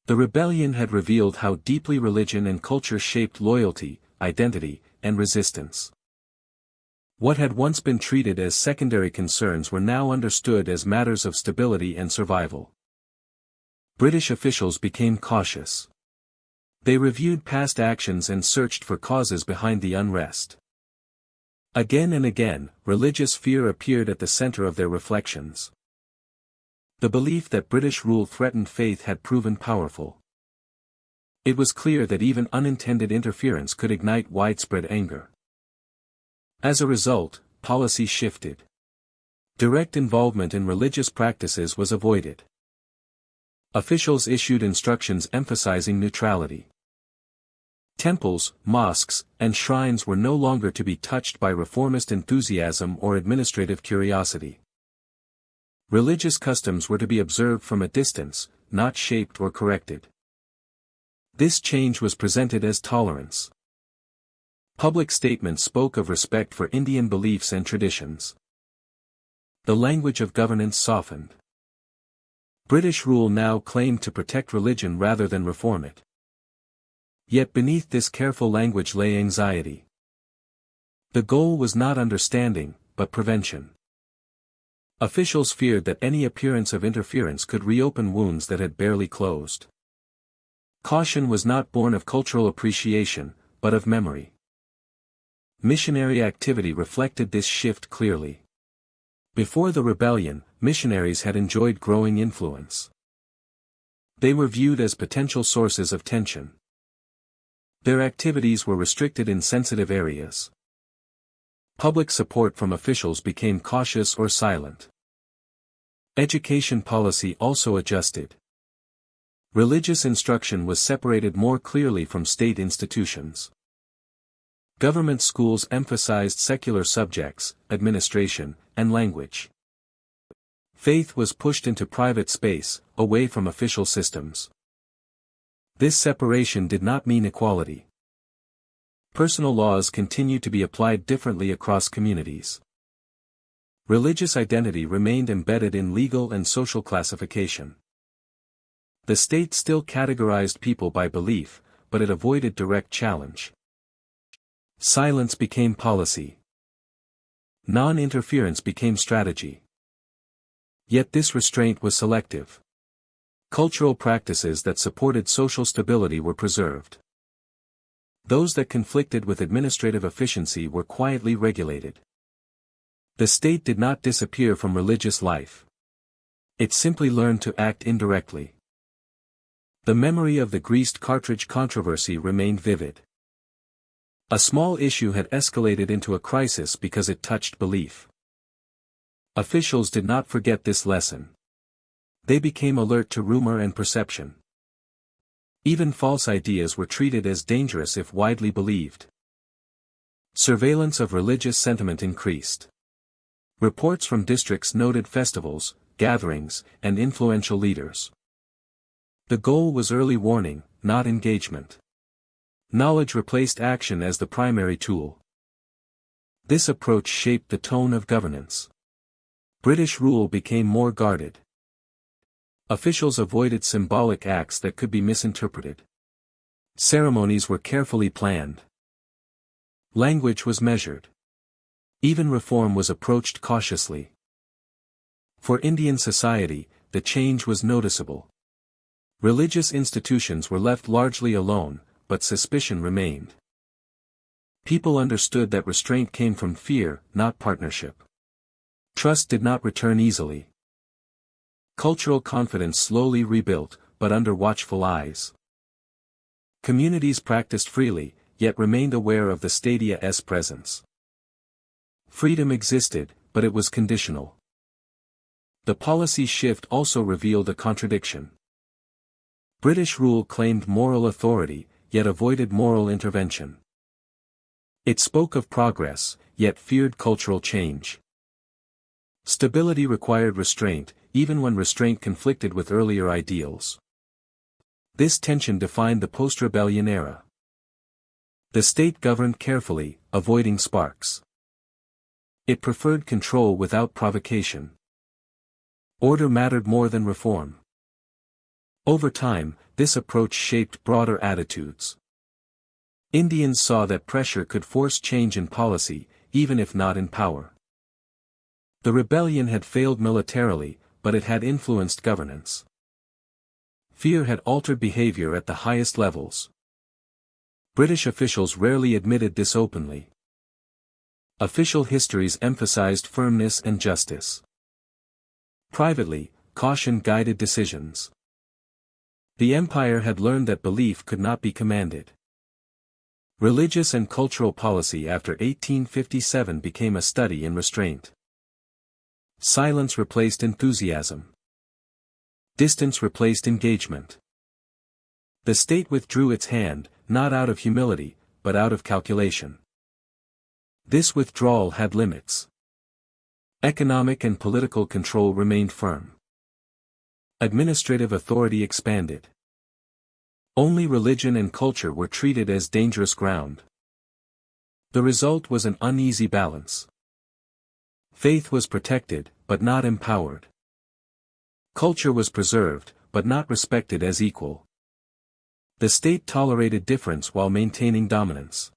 The rebellion had revealed how deeply religion and culture shaped loyalty, identity, and resistance. What had once been treated as secondary concerns were now understood as matters of stability and survival. British officials became cautious. They reviewed past actions and searched for causes behind the unrest. Again and again, religious fear appeared at the center of their reflections. The belief that British rule threatened faith had proven powerful. It was clear that even unintended interference could ignite widespread anger. As a result, policy shifted. Direct involvement in religious practices was avoided. Officials issued instructions emphasizing neutrality. Temples, mosques, and shrines were no longer to be touched by reformist enthusiasm or administrative curiosity. Religious customs were to be observed from a distance, not shaped or corrected. This change was presented as tolerance. Public statements spoke of respect for Indian beliefs and traditions. The language of governance softened. British rule now claimed to protect religion rather than reform it. Yet beneath this careful language lay anxiety. The goal was not understanding, but prevention. Officials feared that any appearance of interference could reopen wounds that had barely closed. Caution was not born of cultural appreciation, but of memory. Missionary activity reflected this shift clearly. Before the rebellion, missionaries had enjoyed growing influence. They were viewed as potential sources of tension. Their activities were restricted in sensitive areas. Public support from officials became cautious or silent. Education policy also adjusted. Religious instruction was separated more clearly from state institutions. Government schools emphasized secular subjects, administration, and language. Faith was pushed into private space, away from official systems. This separation did not mean equality. Personal laws continued to be applied differently across communities. Religious identity remained embedded in legal and social classification. The state still categorized people by belief, but it avoided direct challenge. Silence became policy. Non-interference became strategy. Yet this restraint was selective. Cultural practices that supported social stability were preserved. Those that conflicted with administrative efficiency were quietly regulated. The state did not disappear from religious life. It simply learned to act indirectly. The memory of the greased cartridge controversy remained vivid. A small issue had escalated into a crisis because it touched belief. Officials did not forget this lesson. They became alert to rumor and perception. Even false ideas were treated as dangerous if widely believed. Surveillance of religious sentiment increased. Reports from districts noted festivals, gatherings, and influential leaders. The goal was early warning, not engagement. Knowledge replaced action as the primary tool. This approach shaped the tone of governance. British rule became more guarded. Officials avoided symbolic acts that could be misinterpreted. Ceremonies were carefully planned. Language was measured. Even reform was approached cautiously. For Indian society, the change was noticeable. Religious institutions were left largely alone, but suspicion remained. People understood that restraint came from fear, not partnership. Trust did not return easily. Cultural confidence slowly rebuilt, but under watchful eyes. Communities practiced freely, yet remained aware of the stadia's presence. Freedom existed, but it was conditional. The policy shift also revealed a contradiction. British rule claimed moral authority, yet avoided moral intervention. It spoke of progress, yet feared cultural change. Stability required restraint, even when restraint conflicted with earlier ideals. This tension defined the post-rebellion era. The state governed carefully, avoiding sparks. It preferred control without provocation. Order mattered more than reform. Over time, this approach shaped broader attitudes. Indians saw that pressure could force change in policy, even if not in power. The rebellion had failed militarily, but it had influenced governance. Fear had altered behavior at the highest levels. British officials rarely admitted this openly. Official histories emphasized firmness and justice. Privately, caution guided decisions. The empire had learned that belief could not be commanded. Religious and cultural policy after 1857 became a study in restraint. Silence replaced enthusiasm. Distance replaced engagement. The state withdrew its hand, not out of humility, but out of calculation. This withdrawal had limits. Economic and political control remained firm. Administrative authority expanded. Only religion and culture were treated as dangerous ground. The result was an uneasy balance. Faith was protected, but not empowered. Culture was preserved, but not respected as equal. The state tolerated difference while maintaining dominance.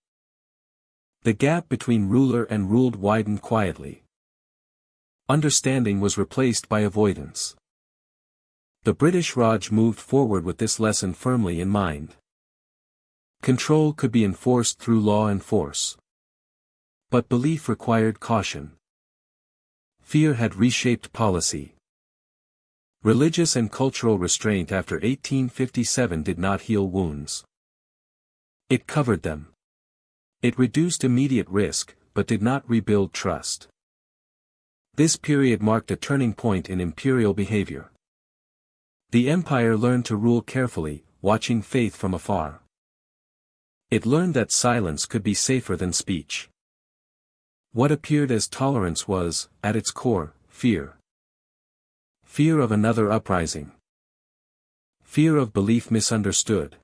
The gap between ruler and ruled widened quietly. Understanding was replaced by avoidance. The British Raj moved forward with this lesson firmly in mind. Control could be enforced through law and force. But belief required caution. Fear had reshaped policy. Religious and cultural restraint after 1857 did not heal wounds. It covered them. It reduced immediate risk, but did not rebuild trust. This period marked a turning point in imperial behavior. The empire learned to rule carefully, watching faith from afar. It learned that silence could be safer than speech. What appeared as tolerance was, at its core, fear. Fear of another uprising. Fear of belief misunderstood.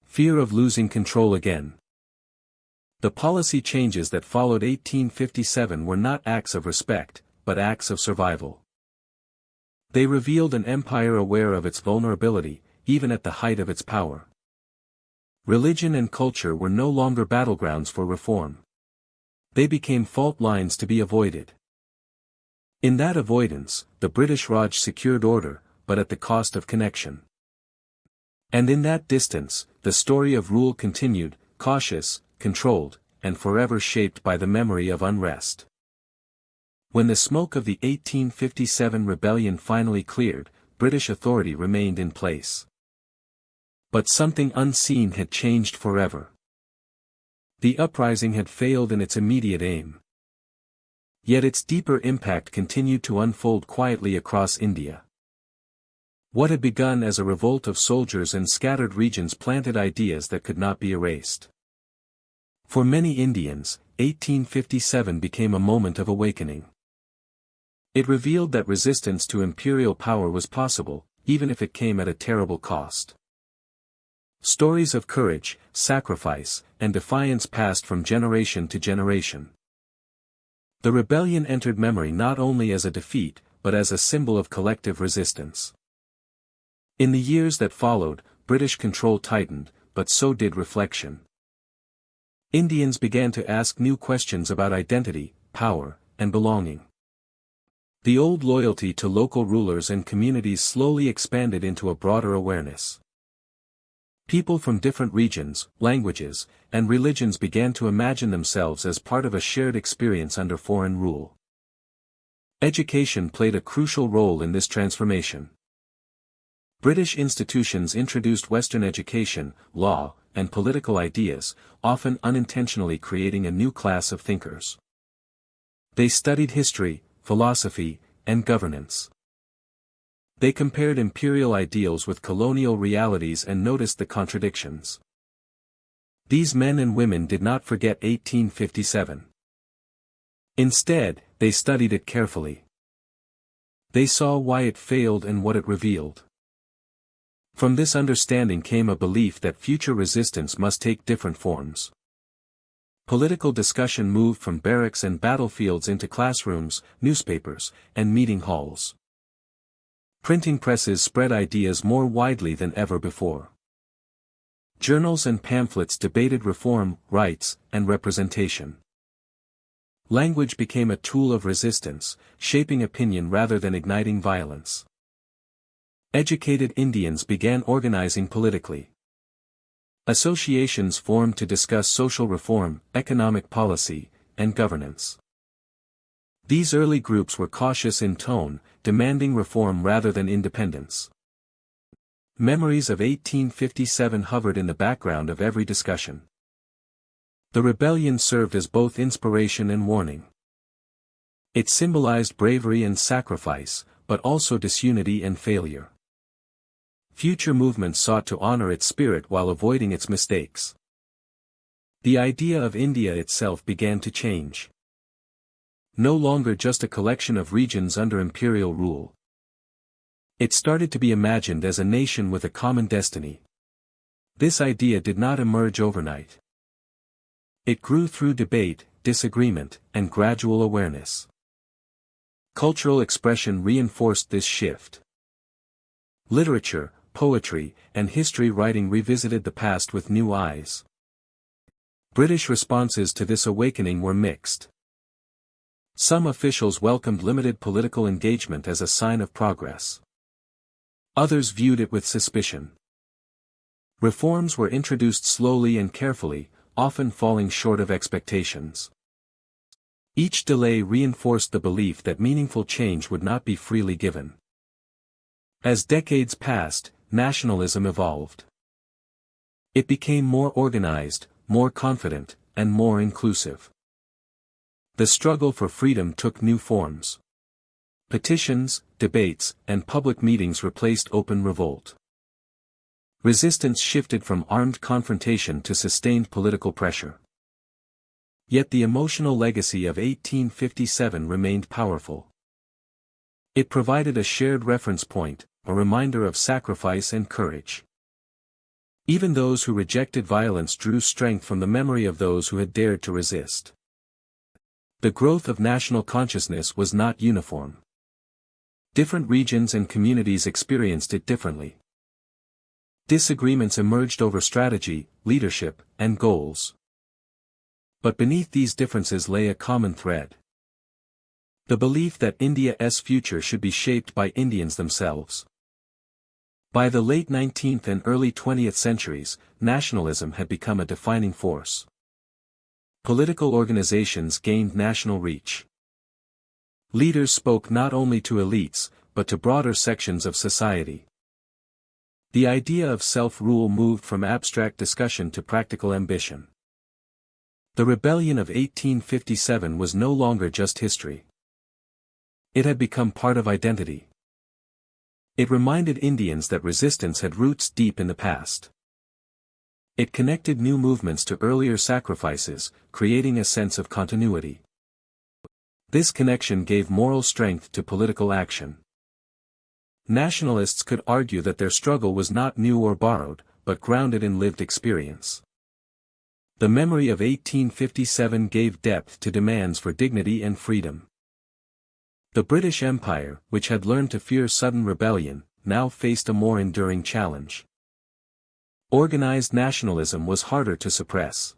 Fear of losing control again. The policy changes that followed 1857 were not acts of respect, but acts of survival. They revealed an empire aware of its vulnerability, even at the height of its power. Religion and culture were no longer battlegrounds for reform. They became fault lines to be avoided. In that avoidance, the British Raj secured order, but at the cost of connection. And in that distance, the story of rule continued, cautious, controlled, and forever shaped by the memory of unrest. When the smoke of the 1857 rebellion finally cleared, British authority remained in place. But something unseen had changed forever. The uprising had failed in its immediate aim. Yet its deeper impact continued to unfold quietly across India. What had begun as a revolt of soldiers in scattered regions planted ideas that could not be erased. For many Indians, 1857 became a moment of awakening. It revealed that resistance to imperial power was possible, even if it came at a terrible cost. Stories of courage, sacrifice, and defiance passed from generation to generation. The rebellion entered memory not only as a defeat, but as a symbol of collective resistance. In the years that followed, British control tightened, but so did reflection. Indians began to ask new questions about identity, power, and belonging. The old loyalty to local rulers and communities slowly expanded into a broader awareness. People from different regions, languages, and religions began to imagine themselves as part of a shared experience under foreign rule. Education played a crucial role in this transformation. British institutions introduced Western education, law, and political ideas, often unintentionally creating a new class of thinkers. They studied history, philosophy, and governance. They compared imperial ideals with colonial realities and noticed the contradictions. These men and women did not forget 1857. Instead, they studied it carefully. They saw why it failed and what it revealed. From this understanding came a belief that future resistance must take different forms. Political discussion moved from barracks and battlefields into classrooms, newspapers, and meeting halls. Printing presses spread ideas more widely than ever before. Journals and pamphlets debated reform, rights, and representation. Language became a tool of resistance, shaping opinion rather than igniting violence. Educated Indians began organizing politically. Associations formed to discuss social reform, economic policy, and governance. These early groups were cautious in tone, demanding reform rather than independence. Memories of 1857 hovered in the background of every discussion. The rebellion served as both inspiration and warning. It symbolized bravery and sacrifice, but also disunity and failure. Future movements sought to honor its spirit while avoiding its mistakes. The idea of India itself began to change. No longer just a collection of regions under imperial rule. It started to be imagined as a nation with a common destiny. This idea did not emerge overnight. It grew through debate, disagreement, and gradual awareness. Cultural expression reinforced this shift. Literature, poetry, and history writing revisited the past with new eyes. British responses to this awakening were mixed. Some officials welcomed limited political engagement as a sign of progress. Others viewed it with suspicion. Reforms were introduced slowly and carefully, often falling short of expectations. Each delay reinforced the belief that meaningful change would not be freely given. As decades passed, nationalism evolved. It became more organized, more confident, and more inclusive. The struggle for freedom took new forms. Petitions, debates, and public meetings replaced open revolt. Resistance shifted from armed confrontation to sustained political pressure. Yet the emotional legacy of 1857 remained powerful. It provided a shared reference point, a reminder of sacrifice and courage. Even those who rejected violence drew strength from the memory of those who had dared to resist. The growth of national consciousness was not uniform. Different regions and communities experienced it differently. Disagreements emerged over strategy, leadership, and goals. But beneath these differences lay a common thread. The belief that India's future should be shaped by Indians themselves. By the late 19th and early 20th centuries, nationalism had become a defining force. Political organizations gained national reach. Leaders spoke not only to elites, but to broader sections of society. The idea of self-rule moved from abstract discussion to practical ambition. The rebellion of 1857 was no longer just history. It had become part of identity. It reminded Indians that resistance had roots deep in the past. It connected new movements to earlier sacrifices, creating a sense of continuity. This connection gave moral strength to political action. Nationalists could argue that their struggle was not new or borrowed, but grounded in lived experience. The memory of 1857 gave depth to demands for dignity and freedom. The British Empire, which had learned to fear sudden rebellion, now faced a more enduring challenge. Organized nationalism was harder to suppress.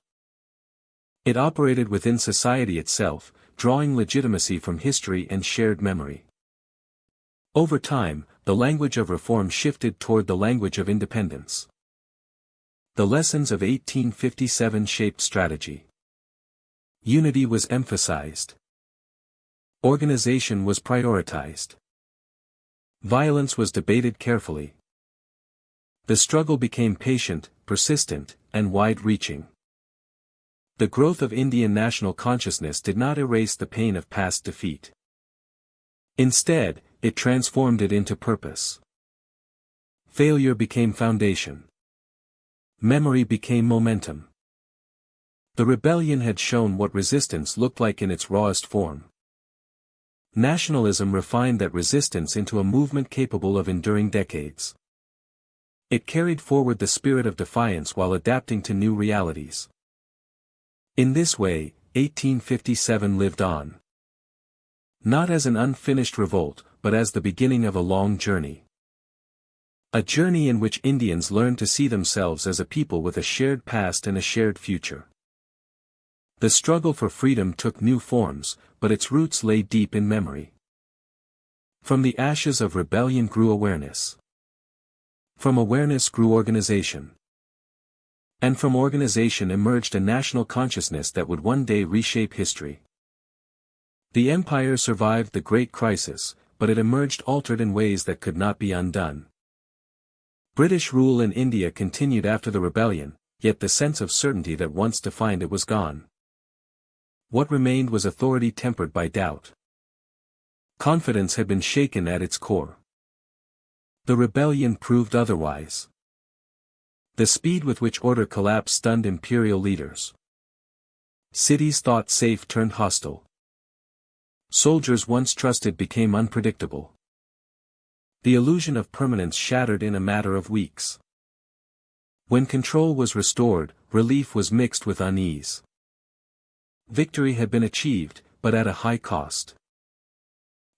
It operated within society itself, drawing legitimacy from history and shared memory. Over time, the language of reform shifted toward the language of independence. The lessons of 1857 shaped strategy. Unity was emphasized. Organization was prioritized. Violence was debated carefully. The struggle became patient, persistent, and wide-reaching. The growth of Indian national consciousness did not erase the pain of past defeat. Instead, it transformed it into purpose. Failure became foundation. Memory became momentum. The rebellion had shown what resistance looked like in its rawest form. Nationalism refined that resistance into a movement capable of enduring decades. It carried forward the spirit of defiance while adapting to new realities. In this way, 1857 lived on. Not as an unfinished revolt, but as the beginning of a long journey. A journey in which Indians learned to see themselves as a people with a shared past and a shared future. The struggle for freedom took new forms, but its roots lay deep in memory. From the ashes of rebellion grew awareness. From awareness grew organization. And from organization emerged a national consciousness that would one day reshape history. The empire survived the Great Crisis, but it emerged altered in ways that could not be undone. British rule in India continued after the rebellion, yet the sense of certainty that once defined it was gone. What remained was authority tempered by doubt. Confidence had been shaken at its core. The rebellion proved otherwise. The speed with which order collapsed stunned imperial leaders. Cities thought safe turned hostile. Soldiers once trusted became unpredictable. The illusion of permanence shattered in a matter of weeks. When control was restored, relief was mixed with unease. Victory had been achieved, but at a high cost.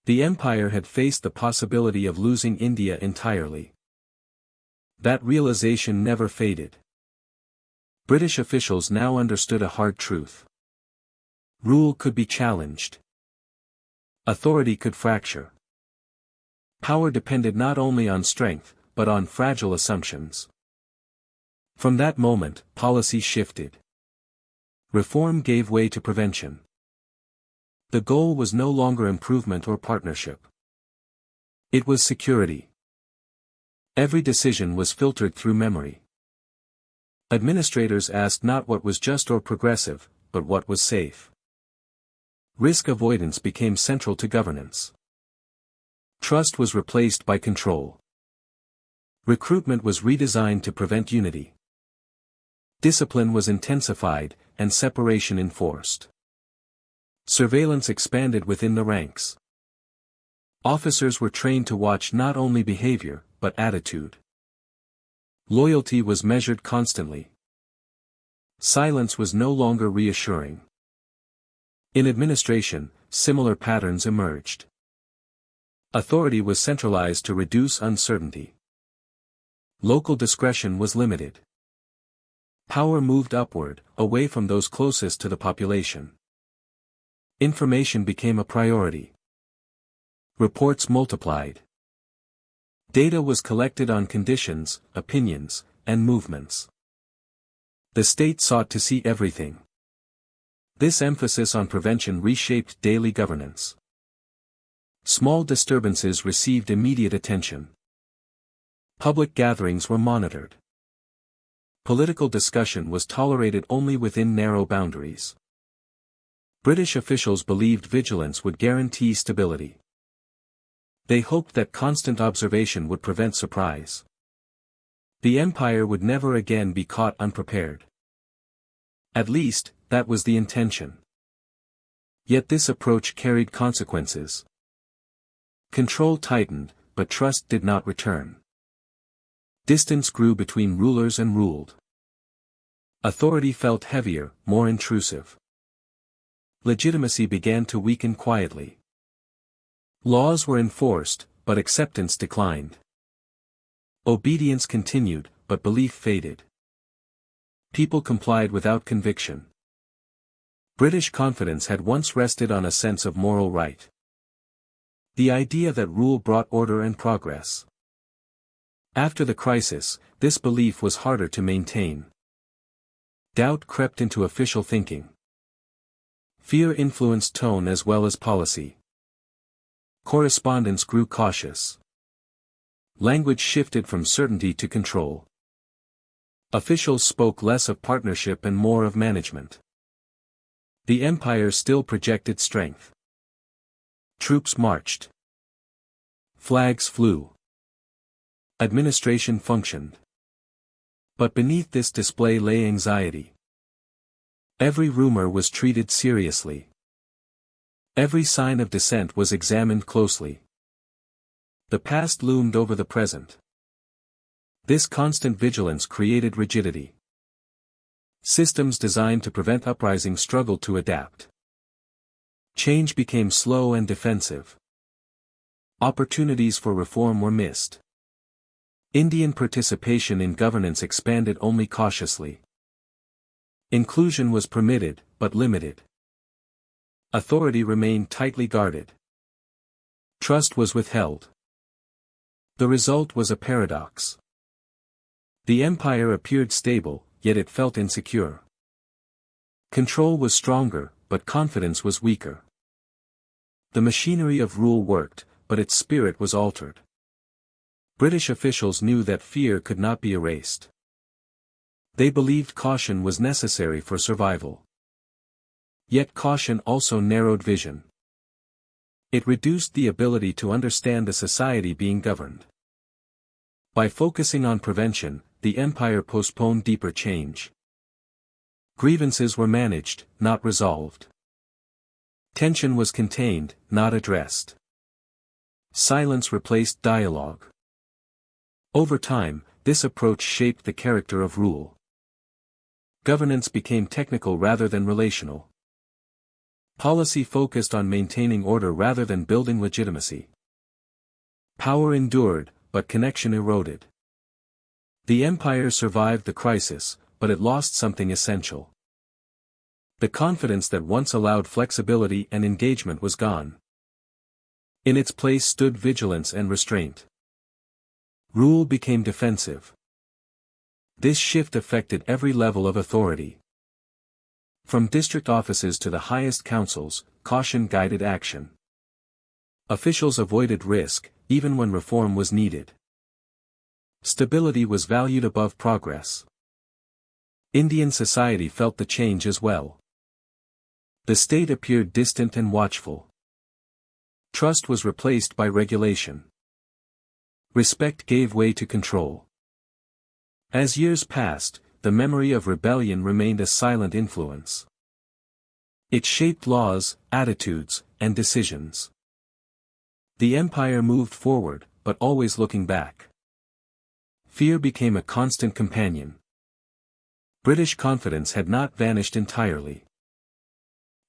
The empire had faced the possibility of losing India entirely. That realization never faded. British officials now understood a hard truth. Rule could be challenged. Authority could fracture. Power depended not only on strength, but on fragile assumptions. From that moment, policy shifted. Reform gave way to prevention. The goal was no longer improvement or partnership. It was security. Every decision was filtered through memory. Administrators asked not what was just or progressive, but what was safe. Risk avoidance became central to governance. Trust was replaced by control. Recruitment was redesigned to prevent unity. Discipline was intensified, and separation enforced. Surveillance expanded within the ranks. Officers were trained to watch not only behavior, but attitude. Loyalty was measured constantly. Silence was no longer reassuring. In administration, similar patterns emerged. Authority was centralized to reduce uncertainty. Local discretion was limited. Power moved upward, away from those closest to the population. Information became a priority. Reports multiplied. Data was collected on conditions, opinions, and movements. The state sought to see everything. This emphasis on prevention reshaped daily governance. Small disturbances received immediate attention. Public gatherings were monitored. Political discussion was tolerated only within narrow boundaries. British officials believed vigilance would guarantee stability. They hoped that constant observation would prevent surprise. The empire would never again be caught unprepared. At least, that was the intention. Yet this approach carried consequences. Control tightened, but trust did not return. Distance grew between rulers and ruled. Authority felt heavier, more intrusive. Legitimacy began to weaken quietly. Laws were enforced, but acceptance declined. Obedience continued, but belief faded. People complied without conviction. British confidence had once rested on a sense of moral right. The idea that rule brought order and progress. After the crisis, this belief was harder to maintain. Doubt crept into official thinking. Fear influenced tone as well as policy. Correspondence grew cautious. Language shifted from certainty to control. Officials spoke less of partnership and more of management. The empire still projected strength. Troops marched. Flags flew. Administration functioned. But beneath this display lay anxiety. Every rumor was treated seriously. Every sign of dissent was examined closely. The past loomed over the present. This constant vigilance created rigidity. Systems designed to prevent uprising struggled to adapt. Change became slow and defensive. Opportunities for reform were missed. Indian participation in governance expanded only cautiously. Inclusion was permitted, but limited. Authority remained tightly guarded. Trust was withheld. The result was a paradox. The empire appeared stable, yet it felt insecure. Control was stronger, but confidence was weaker. The machinery of rule worked, but its spirit was altered. British officials knew that fear could not be erased. They believed caution was necessary for survival. Yet caution also narrowed vision. It reduced the ability to understand a society being governed. By focusing on prevention, the empire postponed deeper change. Grievances were managed, not resolved. Tension was contained, not addressed. Silence replaced dialogue. Over time, this approach shaped the character of rule. Governance became technical rather than relational. Policy focused on maintaining order rather than building legitimacy. Power endured, but connection eroded. The empire survived the crisis, but it lost something essential. The confidence that once allowed flexibility and engagement was gone. In its place stood vigilance and restraint. Rule became defensive. This shift affected every level of authority. From district offices to the highest councils, caution guided action. Officials avoided risk, even when reform was needed. Stability was valued above progress. Indian society felt the change as well. The state appeared distant and watchful. Trust was replaced by regulation. Respect gave way to control. As years passed, the memory of rebellion remained a silent influence. It shaped laws, attitudes, and decisions. The empire moved forward, but always looking back. Fear became a constant companion. British confidence had not vanished entirely.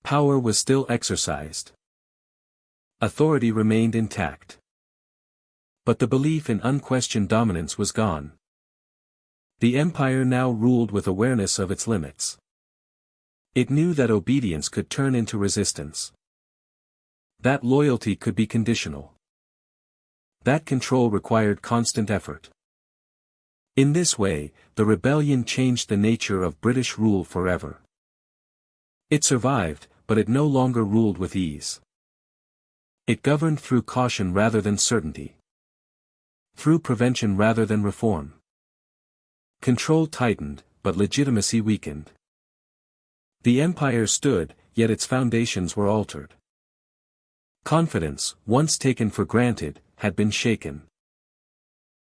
Power was still exercised. Authority remained intact. But the belief in unquestioned dominance was gone. The empire now ruled with awareness of its limits. It knew that obedience could turn into resistance. That loyalty could be conditional. That control required constant effort. In this way, the rebellion changed the nature of British rule forever. It survived, but it no longer ruled with ease. It governed through caution rather than certainty. Through prevention rather than reform. Control tightened, but legitimacy weakened. The empire stood, yet its foundations were altered. Confidence, once taken for granted, had been shaken.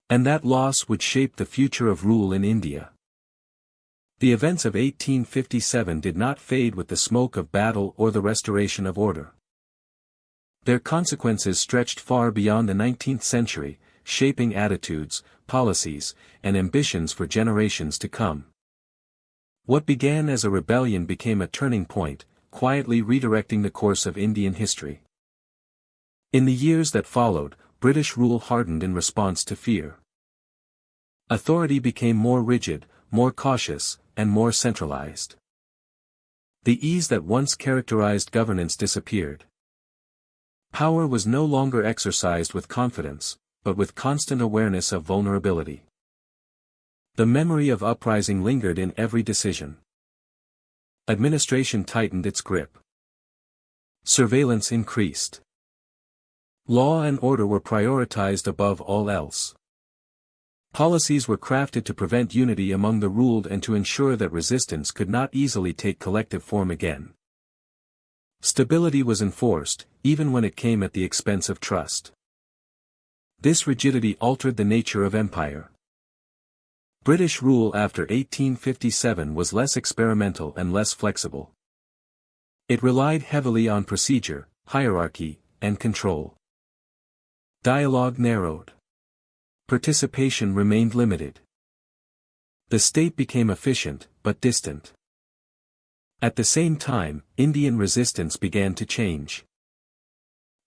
And that loss would shape the future of rule in India. The events of 1857 did not fade with the smoke of battle or the restoration of order. Their consequences stretched far beyond the 19th century, shaping attitudes, policies, and ambitions for generations to come. What began as a rebellion became a turning point, quietly redirecting the course of Indian history. In the years that followed, British rule hardened in response to fear. Authority became more rigid, more cautious, and more centralized. The ease that once characterized governance disappeared. Power was no longer exercised with confidence, but with constant awareness of vulnerability. The memory of uprising lingered in every decision. Administration tightened its grip. Surveillance increased. Law and order were prioritized above all else. Policies were crafted to prevent unity among the ruled and to ensure that resistance could not easily take collective form again. Stability was enforced, even when it came at the expense of trust. This rigidity altered the nature of empire. British rule after 1857 was less experimental and less flexible. It relied heavily on procedure, hierarchy, and control. Dialogue narrowed. Participation remained limited. The state became efficient, but distant. At the same time, Indian resistance began to change.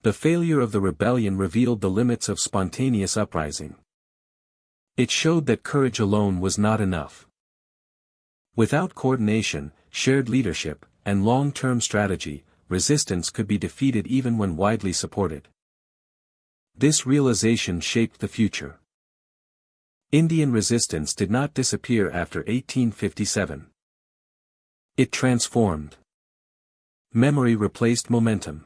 The failure of the rebellion revealed the limits of spontaneous uprising. It showed that courage alone was not enough. Without coordination, shared leadership, and long-term strategy, resistance could be defeated even when widely supported. This realization shaped the future. Indian resistance did not disappear after 1857. It transformed. Memory replaced momentum.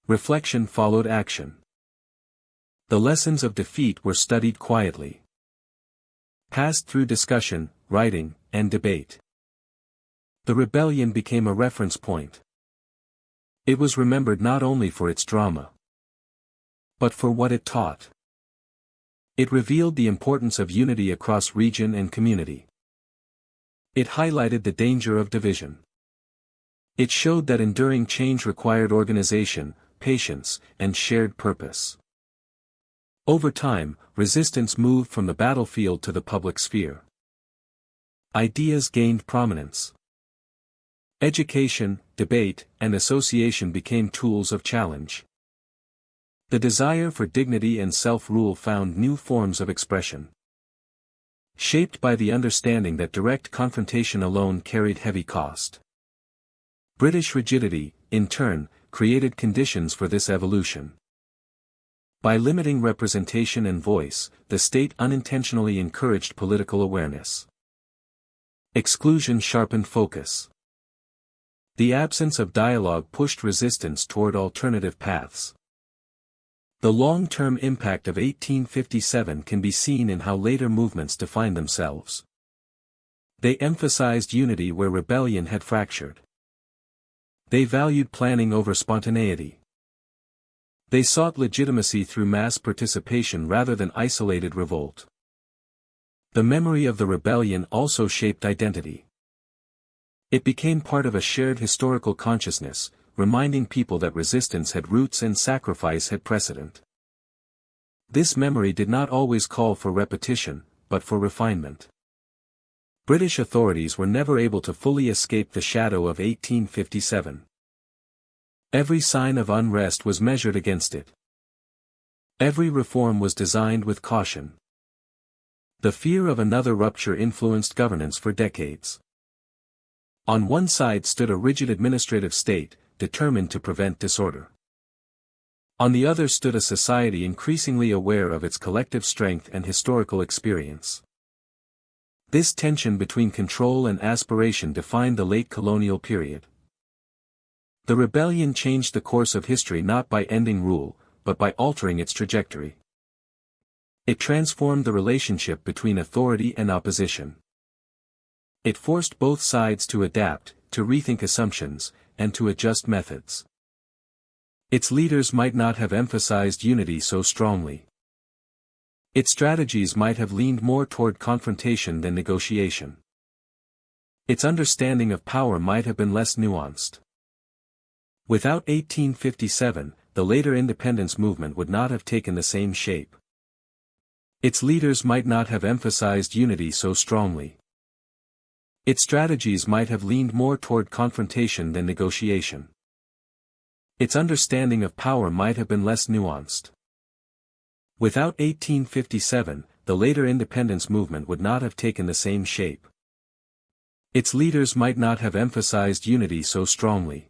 Reflection followed action. The lessons of defeat were studied quietly. Passed through discussion, writing, and debate. The rebellion became a reference point. It was remembered not only for its drama, but for what it taught. It revealed the importance of unity across region and community. It highlighted the danger of division. It showed that enduring change required organization, patience, and shared purpose. Over time, resistance moved from the battlefield to the public sphere. Ideas gained prominence. Education, debate, and association became tools of challenge. The desire for dignity and self-rule found new forms of expression. Shaped by the understanding that direct confrontation alone carried heavy cost. British rigidity, in turn, created conditions for this evolution. By limiting representation and voice, the state unintentionally encouraged political awareness. Exclusion sharpened focus. The absence of dialogue pushed resistance toward alternative paths. The long-term impact of 1857 can be seen in how later movements defined themselves. They emphasized unity where rebellion had fractured. They valued planning over spontaneity. They sought legitimacy through mass participation rather than isolated revolt. The memory of the rebellion also shaped identity. It became part of a shared historical consciousness, reminding people that resistance had roots and sacrifice had precedent. This memory did not always call for repetition, but for refinement. British authorities were never able to fully escape the shadow of 1857. Every sign of unrest was measured against it. Every reform was designed with caution. The fear of another rupture influenced governance for decades. On one side stood a rigid administrative state, determined to prevent disorder. On the other stood a society increasingly aware of its collective strength and historical experience. This tension between control and aspiration defined the late colonial period. The rebellion changed the course of history not by ending rule, but by altering its trajectory. It transformed the relationship between authority and opposition. It forced both sides to adapt, to rethink assumptions, and to adjust methods. Its leaders might not have emphasized unity so strongly. Its strategies might have leaned more toward confrontation than negotiation. Its understanding of power might have been less nuanced. Without 1857, the later independence movement would not have taken the same shape. Its leaders might not have emphasized unity so strongly. Its strategies might have leaned more toward confrontation than negotiation. Its understanding of power might have been less nuanced. Without 1857, the later independence movement would not have taken the same shape. Its leaders might not have emphasized unity so strongly.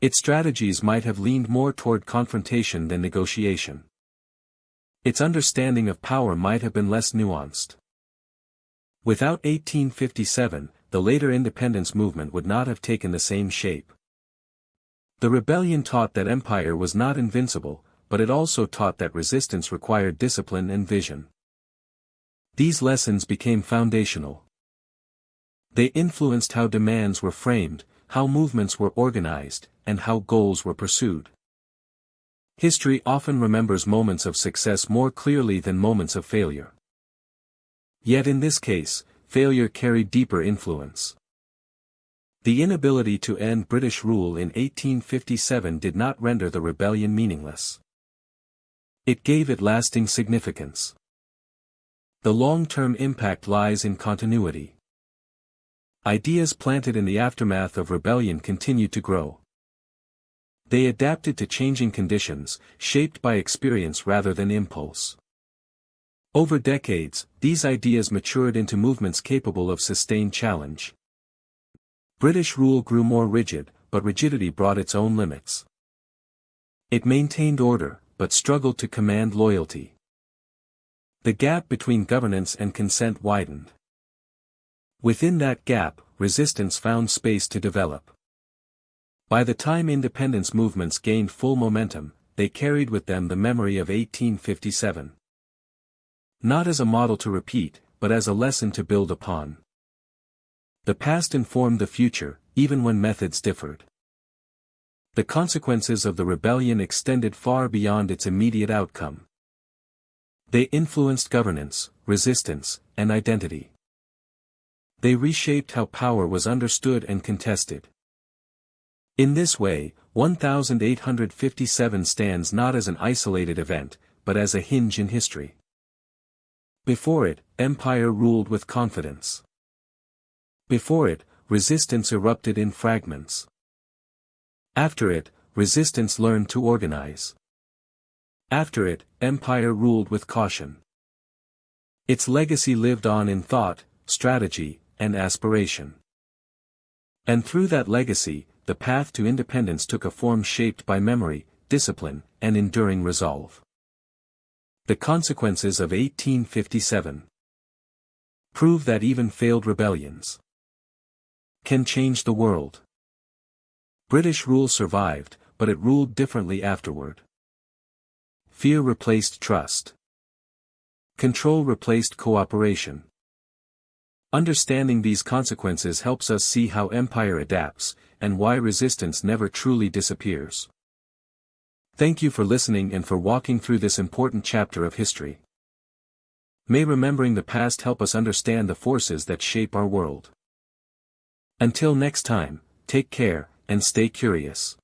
Its strategies might have leaned more toward confrontation than negotiation. Its understanding of power might have been less nuanced. Without 1857, the later independence movement would not have taken the same shape. The rebellion taught that empire was not invincible, but it also taught that resistance required discipline and vision. These lessons became foundational. They influenced how demands were framed, how movements were organized, and how goals were pursued. History often remembers moments of success more clearly than moments of failure. Yet in this case, failure carried deeper influence. The inability to end British rule in 1857 did not render the rebellion meaningless. It gave it lasting significance. The long-term impact lies in continuity. Ideas planted in the aftermath of rebellion continued to grow. They adapted to changing conditions, shaped by experience rather than impulse. Over decades, these ideas matured into movements capable of sustained challenge. British rule grew more rigid, but rigidity brought its own limits. It maintained order, but struggled to command loyalty. The gap between governance and consent widened. Within that gap, resistance found space to develop. By the time independence movements gained full momentum, they carried with them the memory of 1857. Not as a model to repeat, but as a lesson to build upon. The past informed the future, even when methods differed. The consequences of the rebellion extended far beyond its immediate outcome. They influenced governance, resistance, and identity. They reshaped how power was understood and contested. In this way, 1857 stands not as an isolated event, but as a hinge in history. Before it, empire ruled with confidence. Before it, resistance erupted in fragments. After it, resistance learned to organize. After it, empire ruled with caution. Its legacy lived on in thought, strategy, and aspiration. And through that legacy, the path to independence took a form shaped by memory, discipline, and enduring resolve. The consequences of 1857 prove that even failed rebellions can change the world. British rule survived, but it ruled differently afterward. Fear replaced trust. Control replaced cooperation. Understanding these consequences helps us see how empire adapts, and why resistance never truly disappears. Thank you for listening and for walking through this important chapter of history. May remembering the past help us understand the forces that shape our world. Until next time, take care, and stay curious.